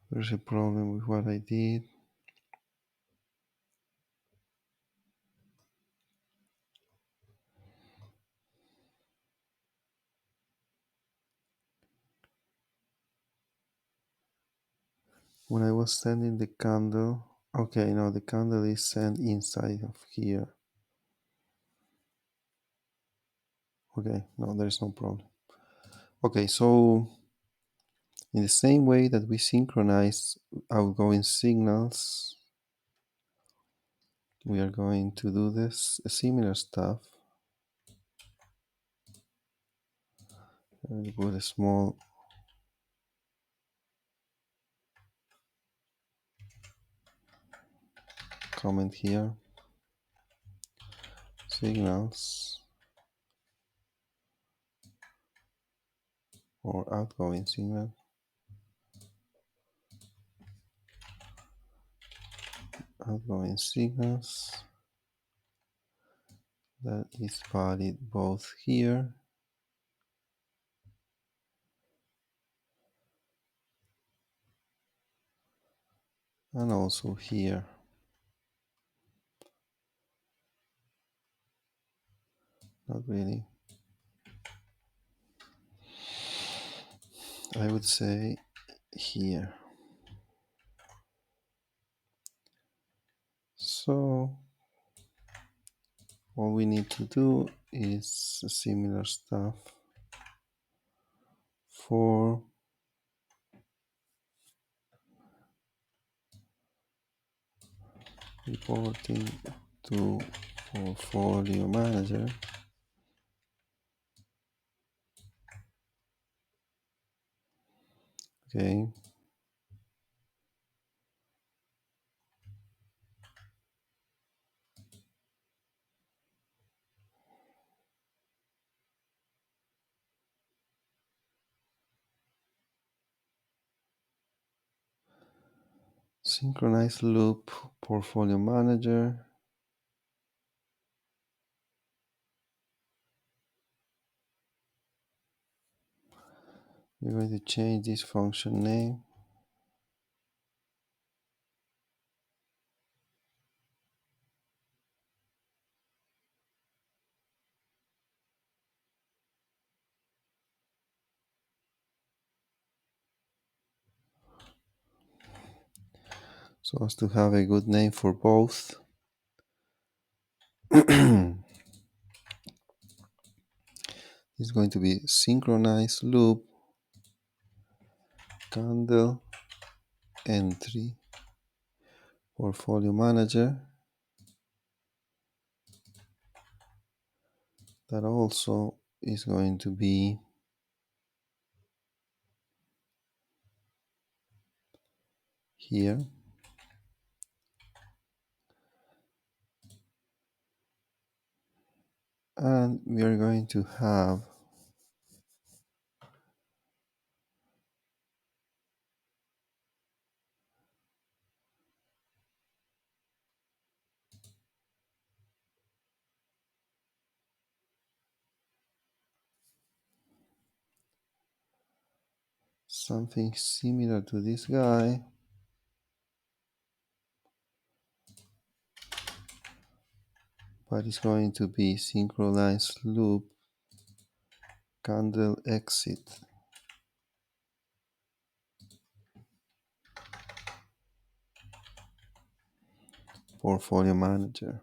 There's a problem with what I did. when I was sending the candle. Okay, no, the candle is sent inside of here. Okay, no, there's no problem. Okay, so in the same way that we synchronize outgoing signals, we are going to do this similar stuff. I'll put a small comment here. Signals or outgoing signal. Outgoing signals. That is valid both here and also here. Not really. I would say here. So all we need to do is similar stuff for reporting to portfolio manager. Okay. Synchronize loop portfolio manager. We're going to change this function name. So as to have a good name for both. It's going to be synchronize loop candle entry portfolio manager. That also is going to be here. And we are going to have something similar to this guy, but it's going to be synchronized loop candle exit portfolio manager.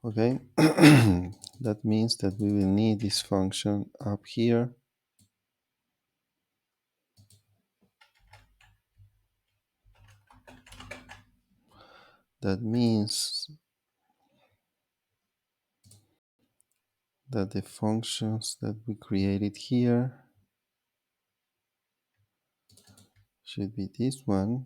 Okay, that means that we will need this function up here. That means that the functions that we created here should be this one.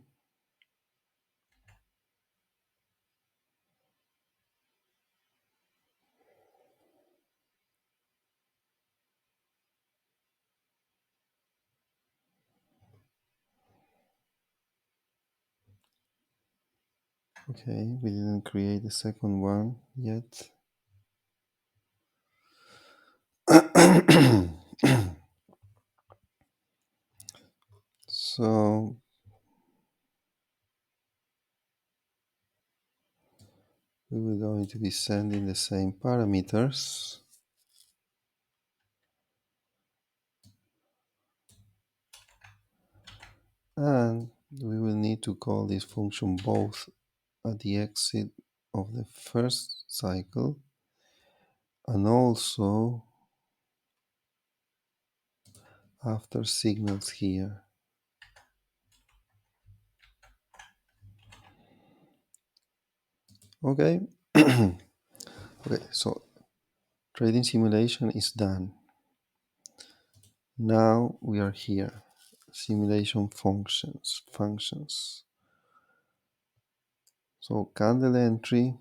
Okay, we didn't create the second one yet. So we will going to be sending the same parameters, and we will need to call this function both at the exit of the first cycle and also after signals here. Okay. Okay, so trading simulation is done. Now we are here. Simulation functions. So candle entry,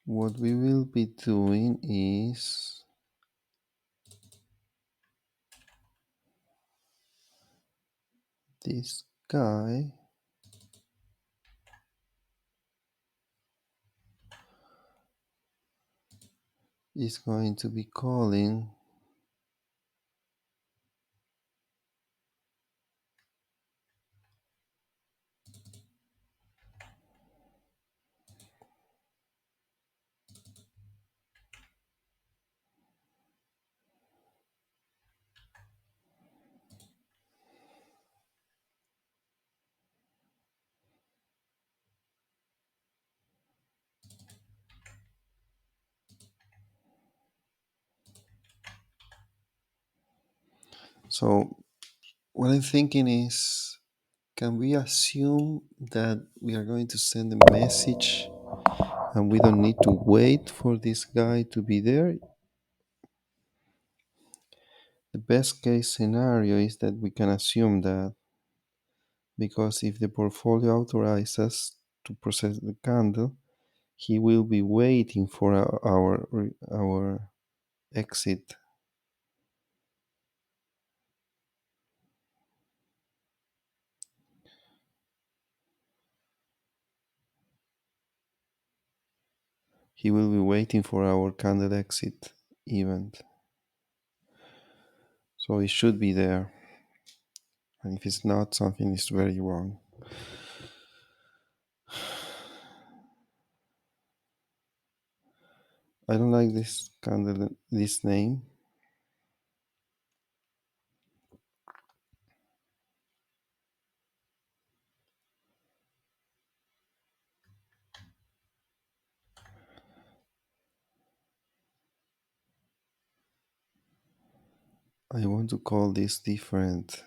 what we will be doing is this guy is going to be calling so what I'm thinking is, can we assume that we are going to send a message and we don't need to wait for this guy to be there? The best case scenario is that we can assume that, because if the portfolio authorizes to process the candle, he will be waiting for our exit. He will be waiting for our candle exit event. So it should be there. And if it's not, something is very wrong. I don't like this candle, this name. I want to call this different.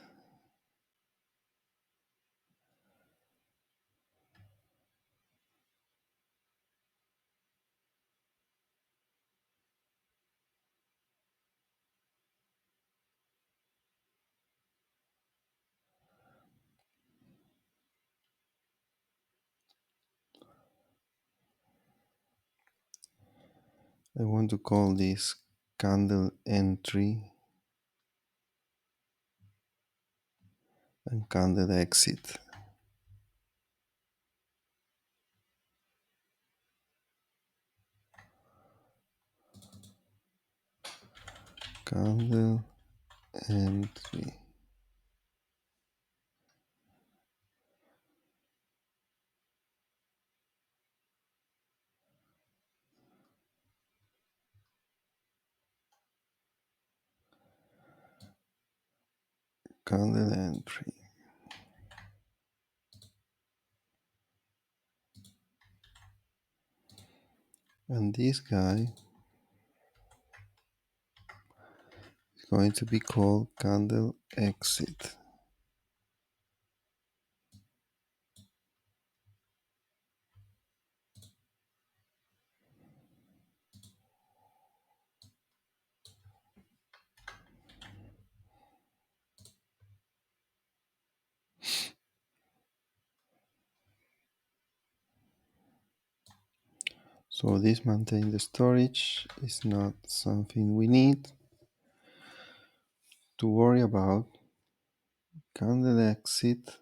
I want to call this candle entry and candle exit. Candle entry. Candle entry. And this guy is going to be called candle exit. So this maintain the storage is not something we need to worry about. Candle exit,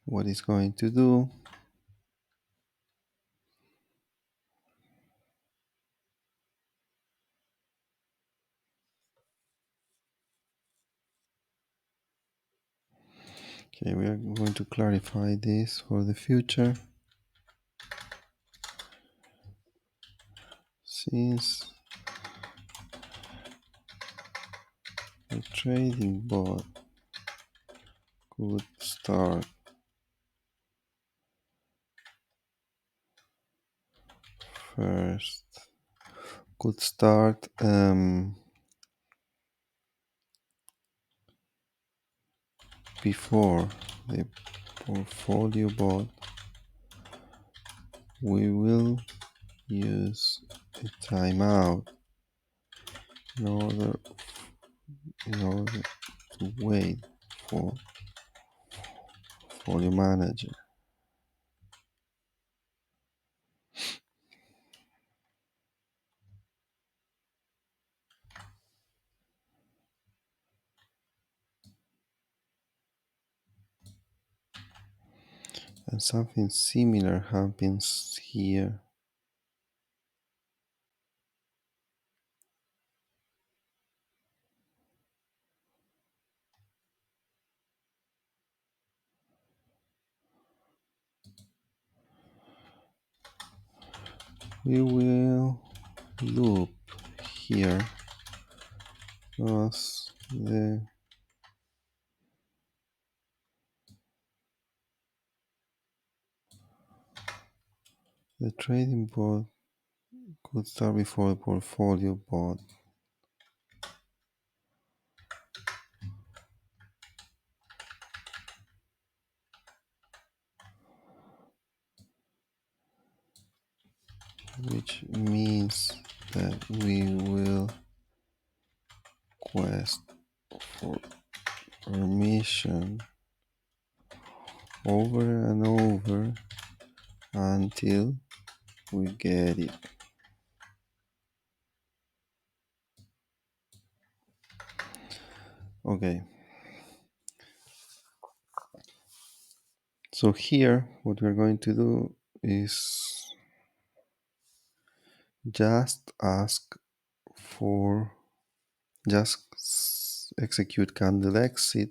what it's going to do, Okay, we are going to clarify this for the future. Since the trading bot could start first, could start before the portfolio bot, we will use a timeout in order to wait for portfolio manager. And something similar happens here. We will loop here because the trading bot could start before the portfolio bot. Which means that we will request for permission over and over until we get it. Okay. So here, what we're going to do is just ask for, execute candle exit.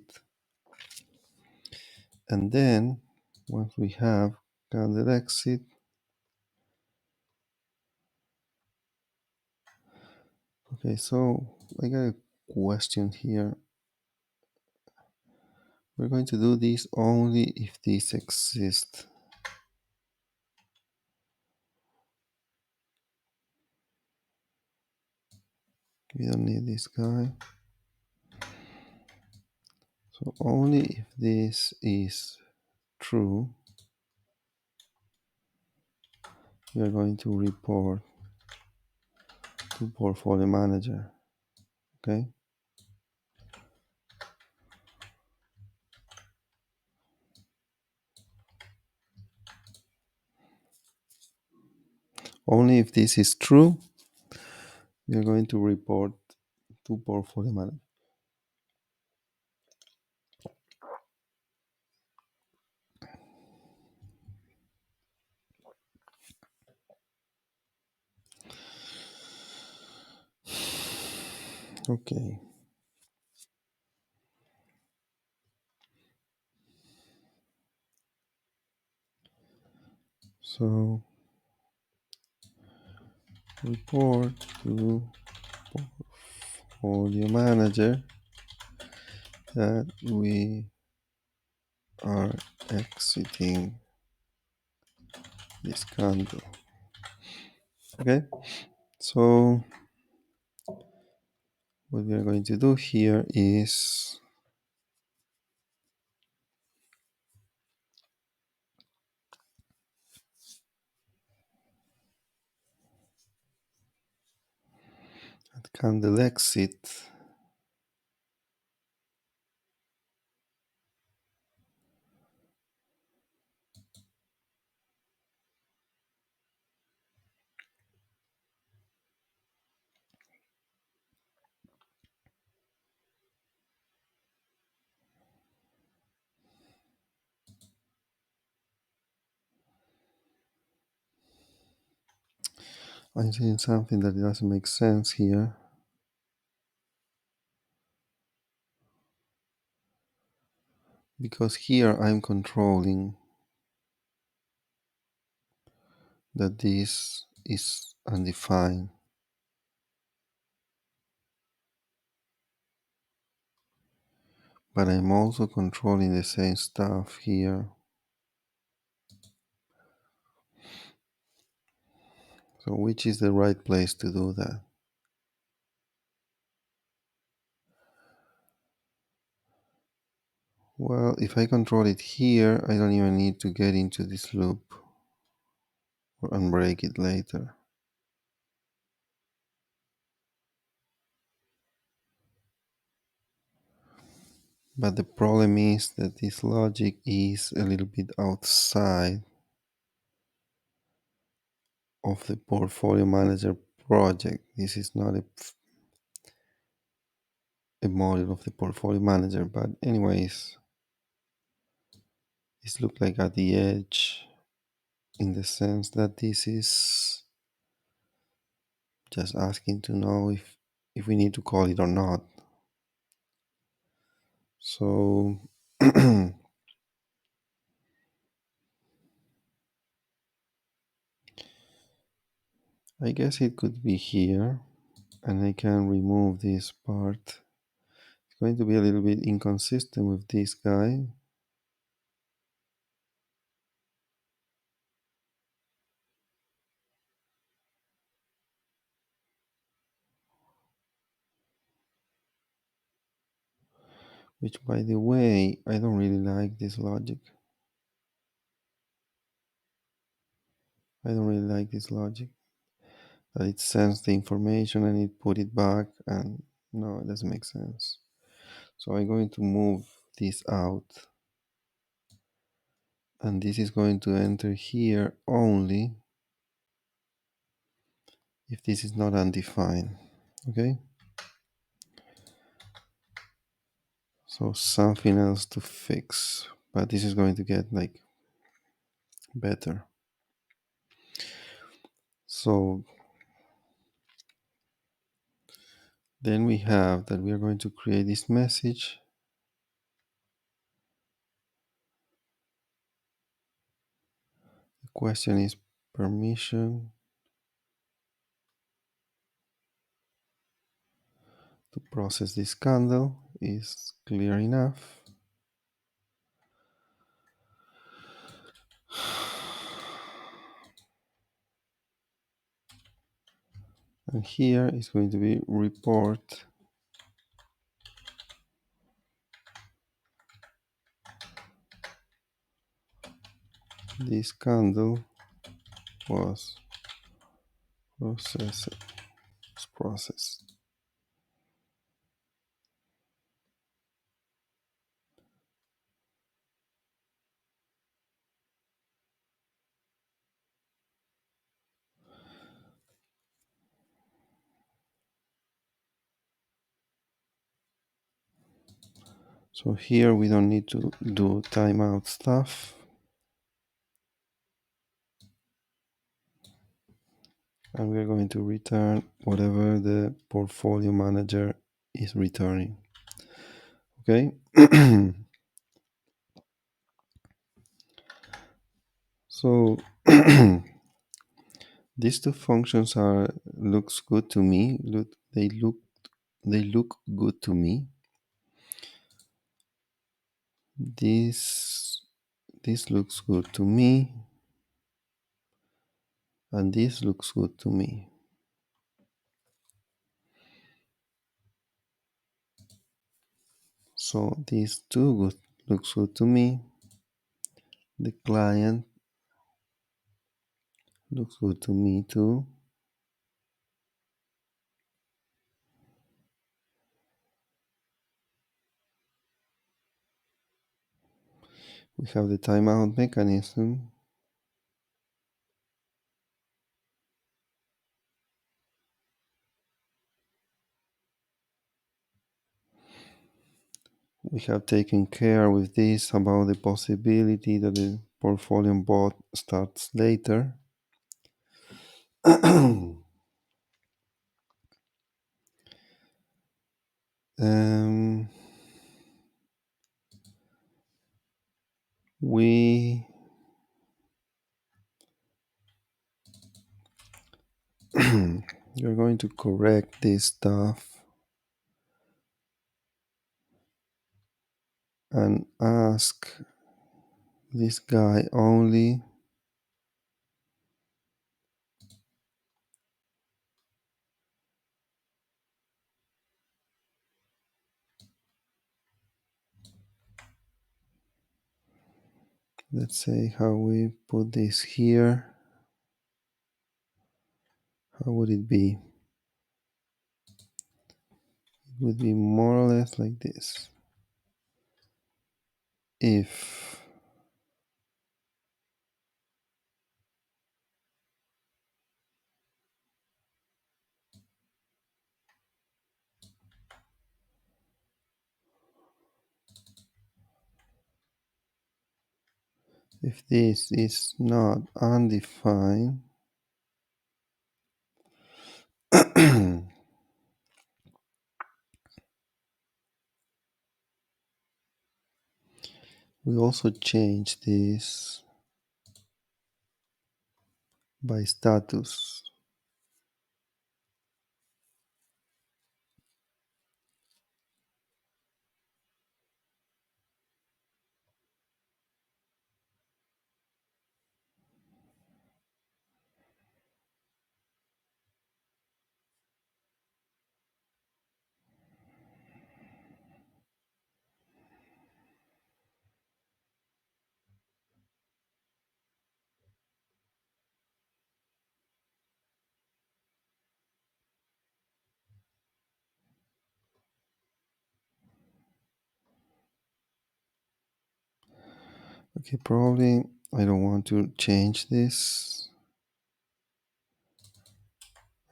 And then once we have candle exit, okay, so I got a question here. We're going to do this only if this exists. We don't need this guy. So only if this is true, we are going to report to portfolio manager. Okay. Only if this is true, we are going to report to portfolio manager. Okay. So report to portfolio manager that we are exiting this candle. Okay, so what we are going to do here is at candle exit, I'm seeing something that doesn't make sense here. because here I'm controlling that this is undefined, but I'm also controlling the same stuff here. So which is the right place to do that? Well, if I control it here, I don't even need to get into this loop or unbreak it later. But the problem is that this logic is a little bit outside of the portfolio manager project. This is not a module of the portfolio manager, but anyways, this looks like at the edge in the sense that this is just asking to know if we need to call it or not. So I guess it could be here, and I can remove this part. It's going to be a little bit inconsistent with this guy. Which, by the way, I don't really like this logic. I don't really like this logic. That it sends the information and it put it back, and no, it doesn't make sense. So I'm going to move this out, and this is going to enter here only if this is not undefined. Okay, so something else to fix, but this is going to get like better. So then we have that we are going to create this message. The question is permission to process this candle is clear enough. And here is going to be report this candle was processed. So here we don't need to do timeout stuff. And we're going to return whatever the portfolio manager is returning. Okay. So these two functions looks good to me. They look good to me. This looks good to me, and this looks good to me. So these two looks good to me. The client looks good to me too. We have the timeout mechanism. We have taken care with this about the possibility that the portfolio bot starts later. um, we we're going to correct this stuff and ask this guy only let's say how we put this here. How would it be? It would be more or less like this. If this is not undefined, we also change this by status. Okay, probably I don't want to change this.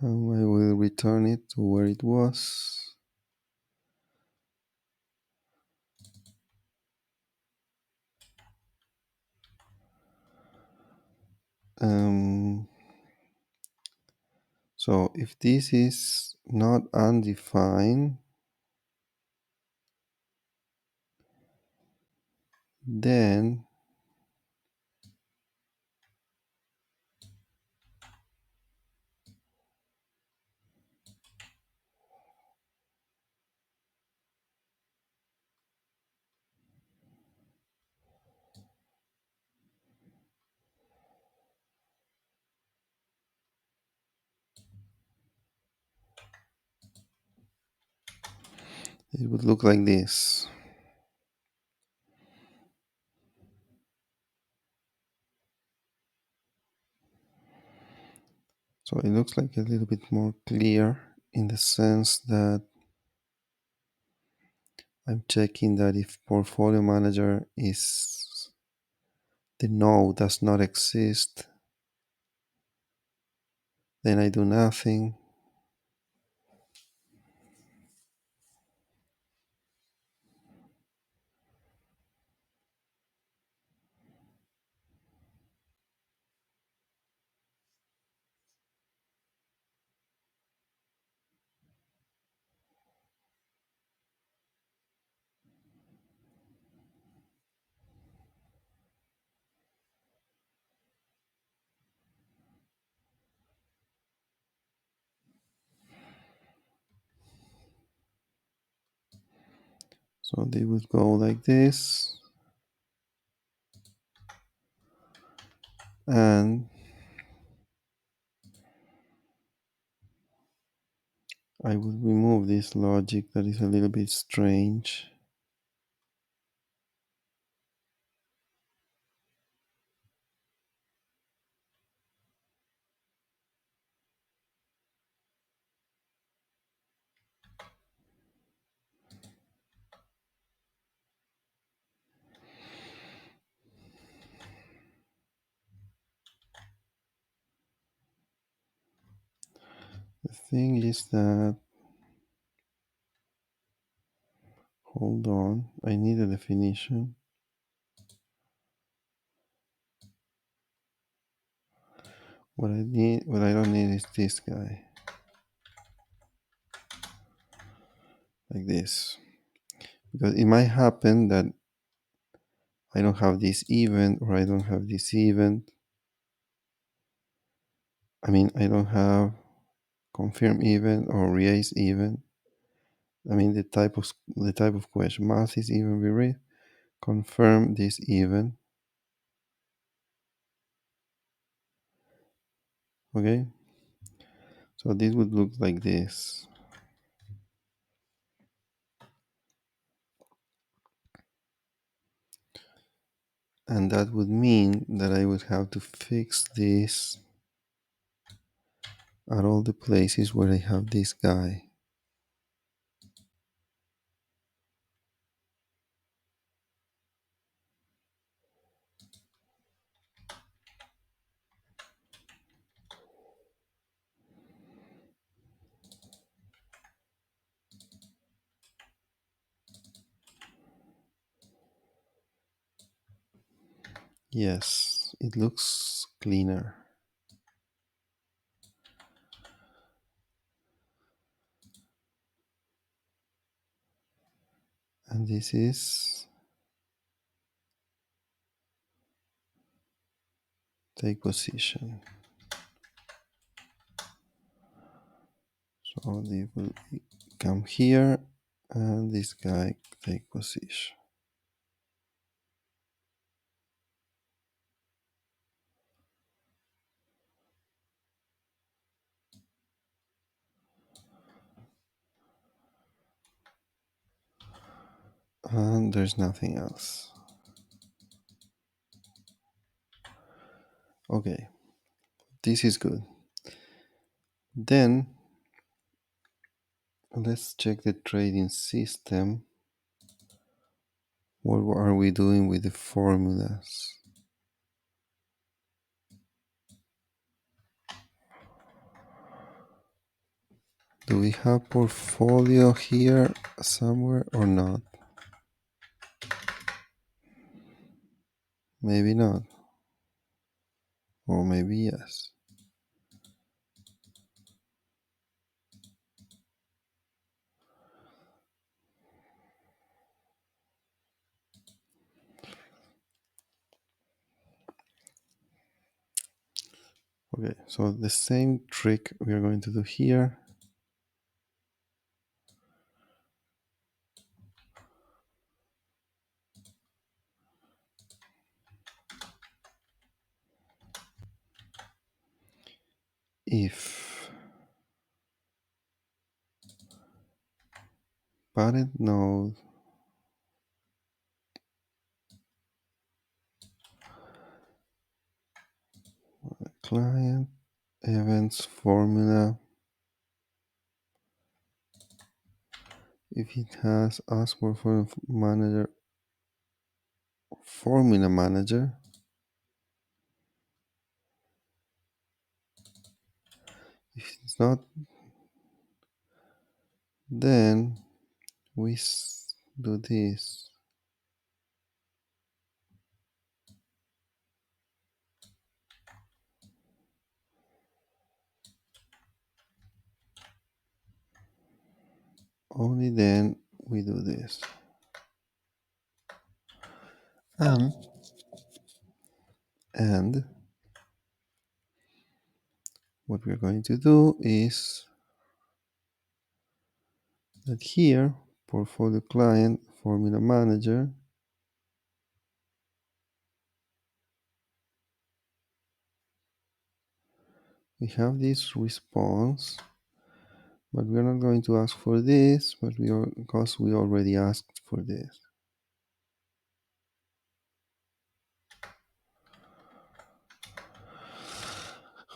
I will return it to where it was. So if this is not undefined, then it would look like this. So it looks like a little bit more clear in the sense that I'm checking that if portfolio manager is the node does not exist, then I do nothing. So they would go like this. And I will remove this logic that is a little bit strange. The thing is that, hold on, I need a definition. What I don't need is this guy. Like this. Because it might happen that I don't have this event, or I don't have this event. I don't have confirm event or raise event. The type of question. Math is even we read. Confirm this event. Okay. So this would look like this. And that would mean that I would have to fix this at all the places where I have this guy. Yes, it looks cleaner. And this is take position. So they will come here and this guy take position. And there's nothing else. Okay, this is good. Then let's check the trading system. What are we doing with the formulas? Do we have portfolio here somewhere or not? Maybe not. Or maybe yes. Okay, so the same trick we are going to do here. If parent node client events formula, if it has ask for manager formula manager, if it's not, then we do this. Only then we do this. And what we're going to do is that here, portfolio client formula manager, we have this response, but we're not going to ask for this, but because we already asked for this.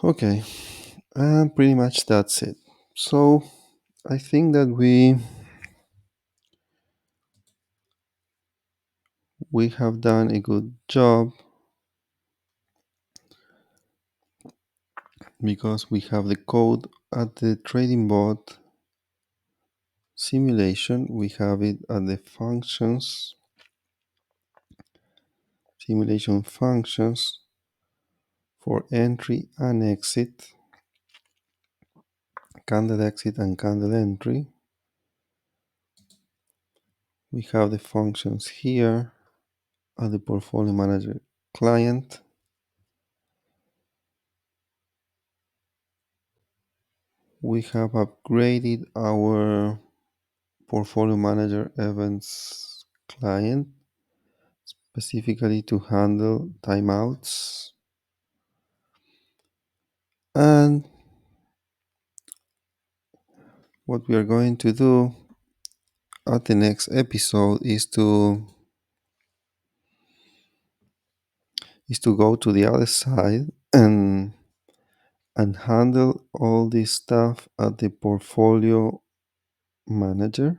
Okay, and pretty much that's it. So I think that we have done a good job because we have the code at the trading bot simulation. We have it at the functions, simulation functions for entry and exit, candle exit and candle entry. We have the functions here. at the portfolio manager client. We have upgraded our portfolio manager events client specifically to handle timeouts. And what we are going to do at the next episode is to go to the other side and handle all this stuff at the portfolio manager,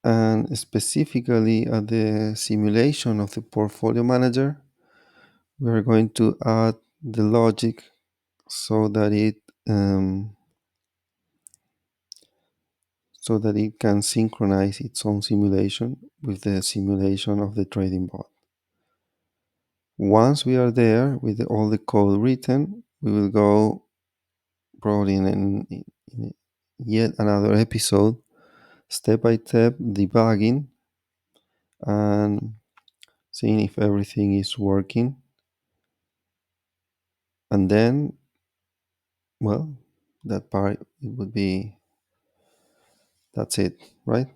and specifically at the simulation of the portfolio manager we are going to add the logic so that it um, so that it can synchronize its own simulation with the simulation of the trading bot. Once we are there with all the code written, we will go probably in yet another episode, step by step debugging and seeing if everything is working. And then, well, that part it would be that's it, right?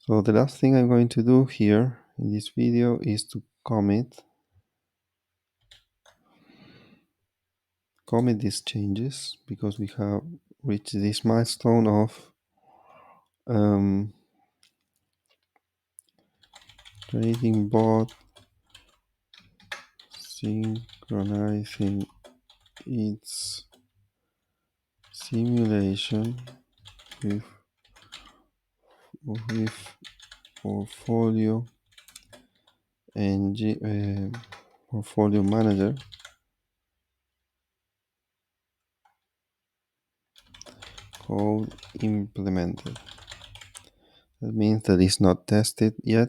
So the last thing I'm going to do here in this video is to commit these changes because we have reached this milestone of um, trading bot synchronizing its simulation with, with portfolio and portfolio manager code implemented. That means that it's not tested yet.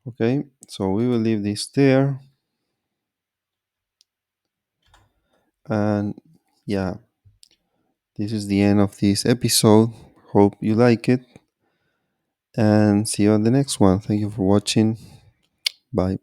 Okay, so we will leave this there. And yeah, this is the end of this episode. Hope you like it. And see you on the next one. Thank you for watching. Bye.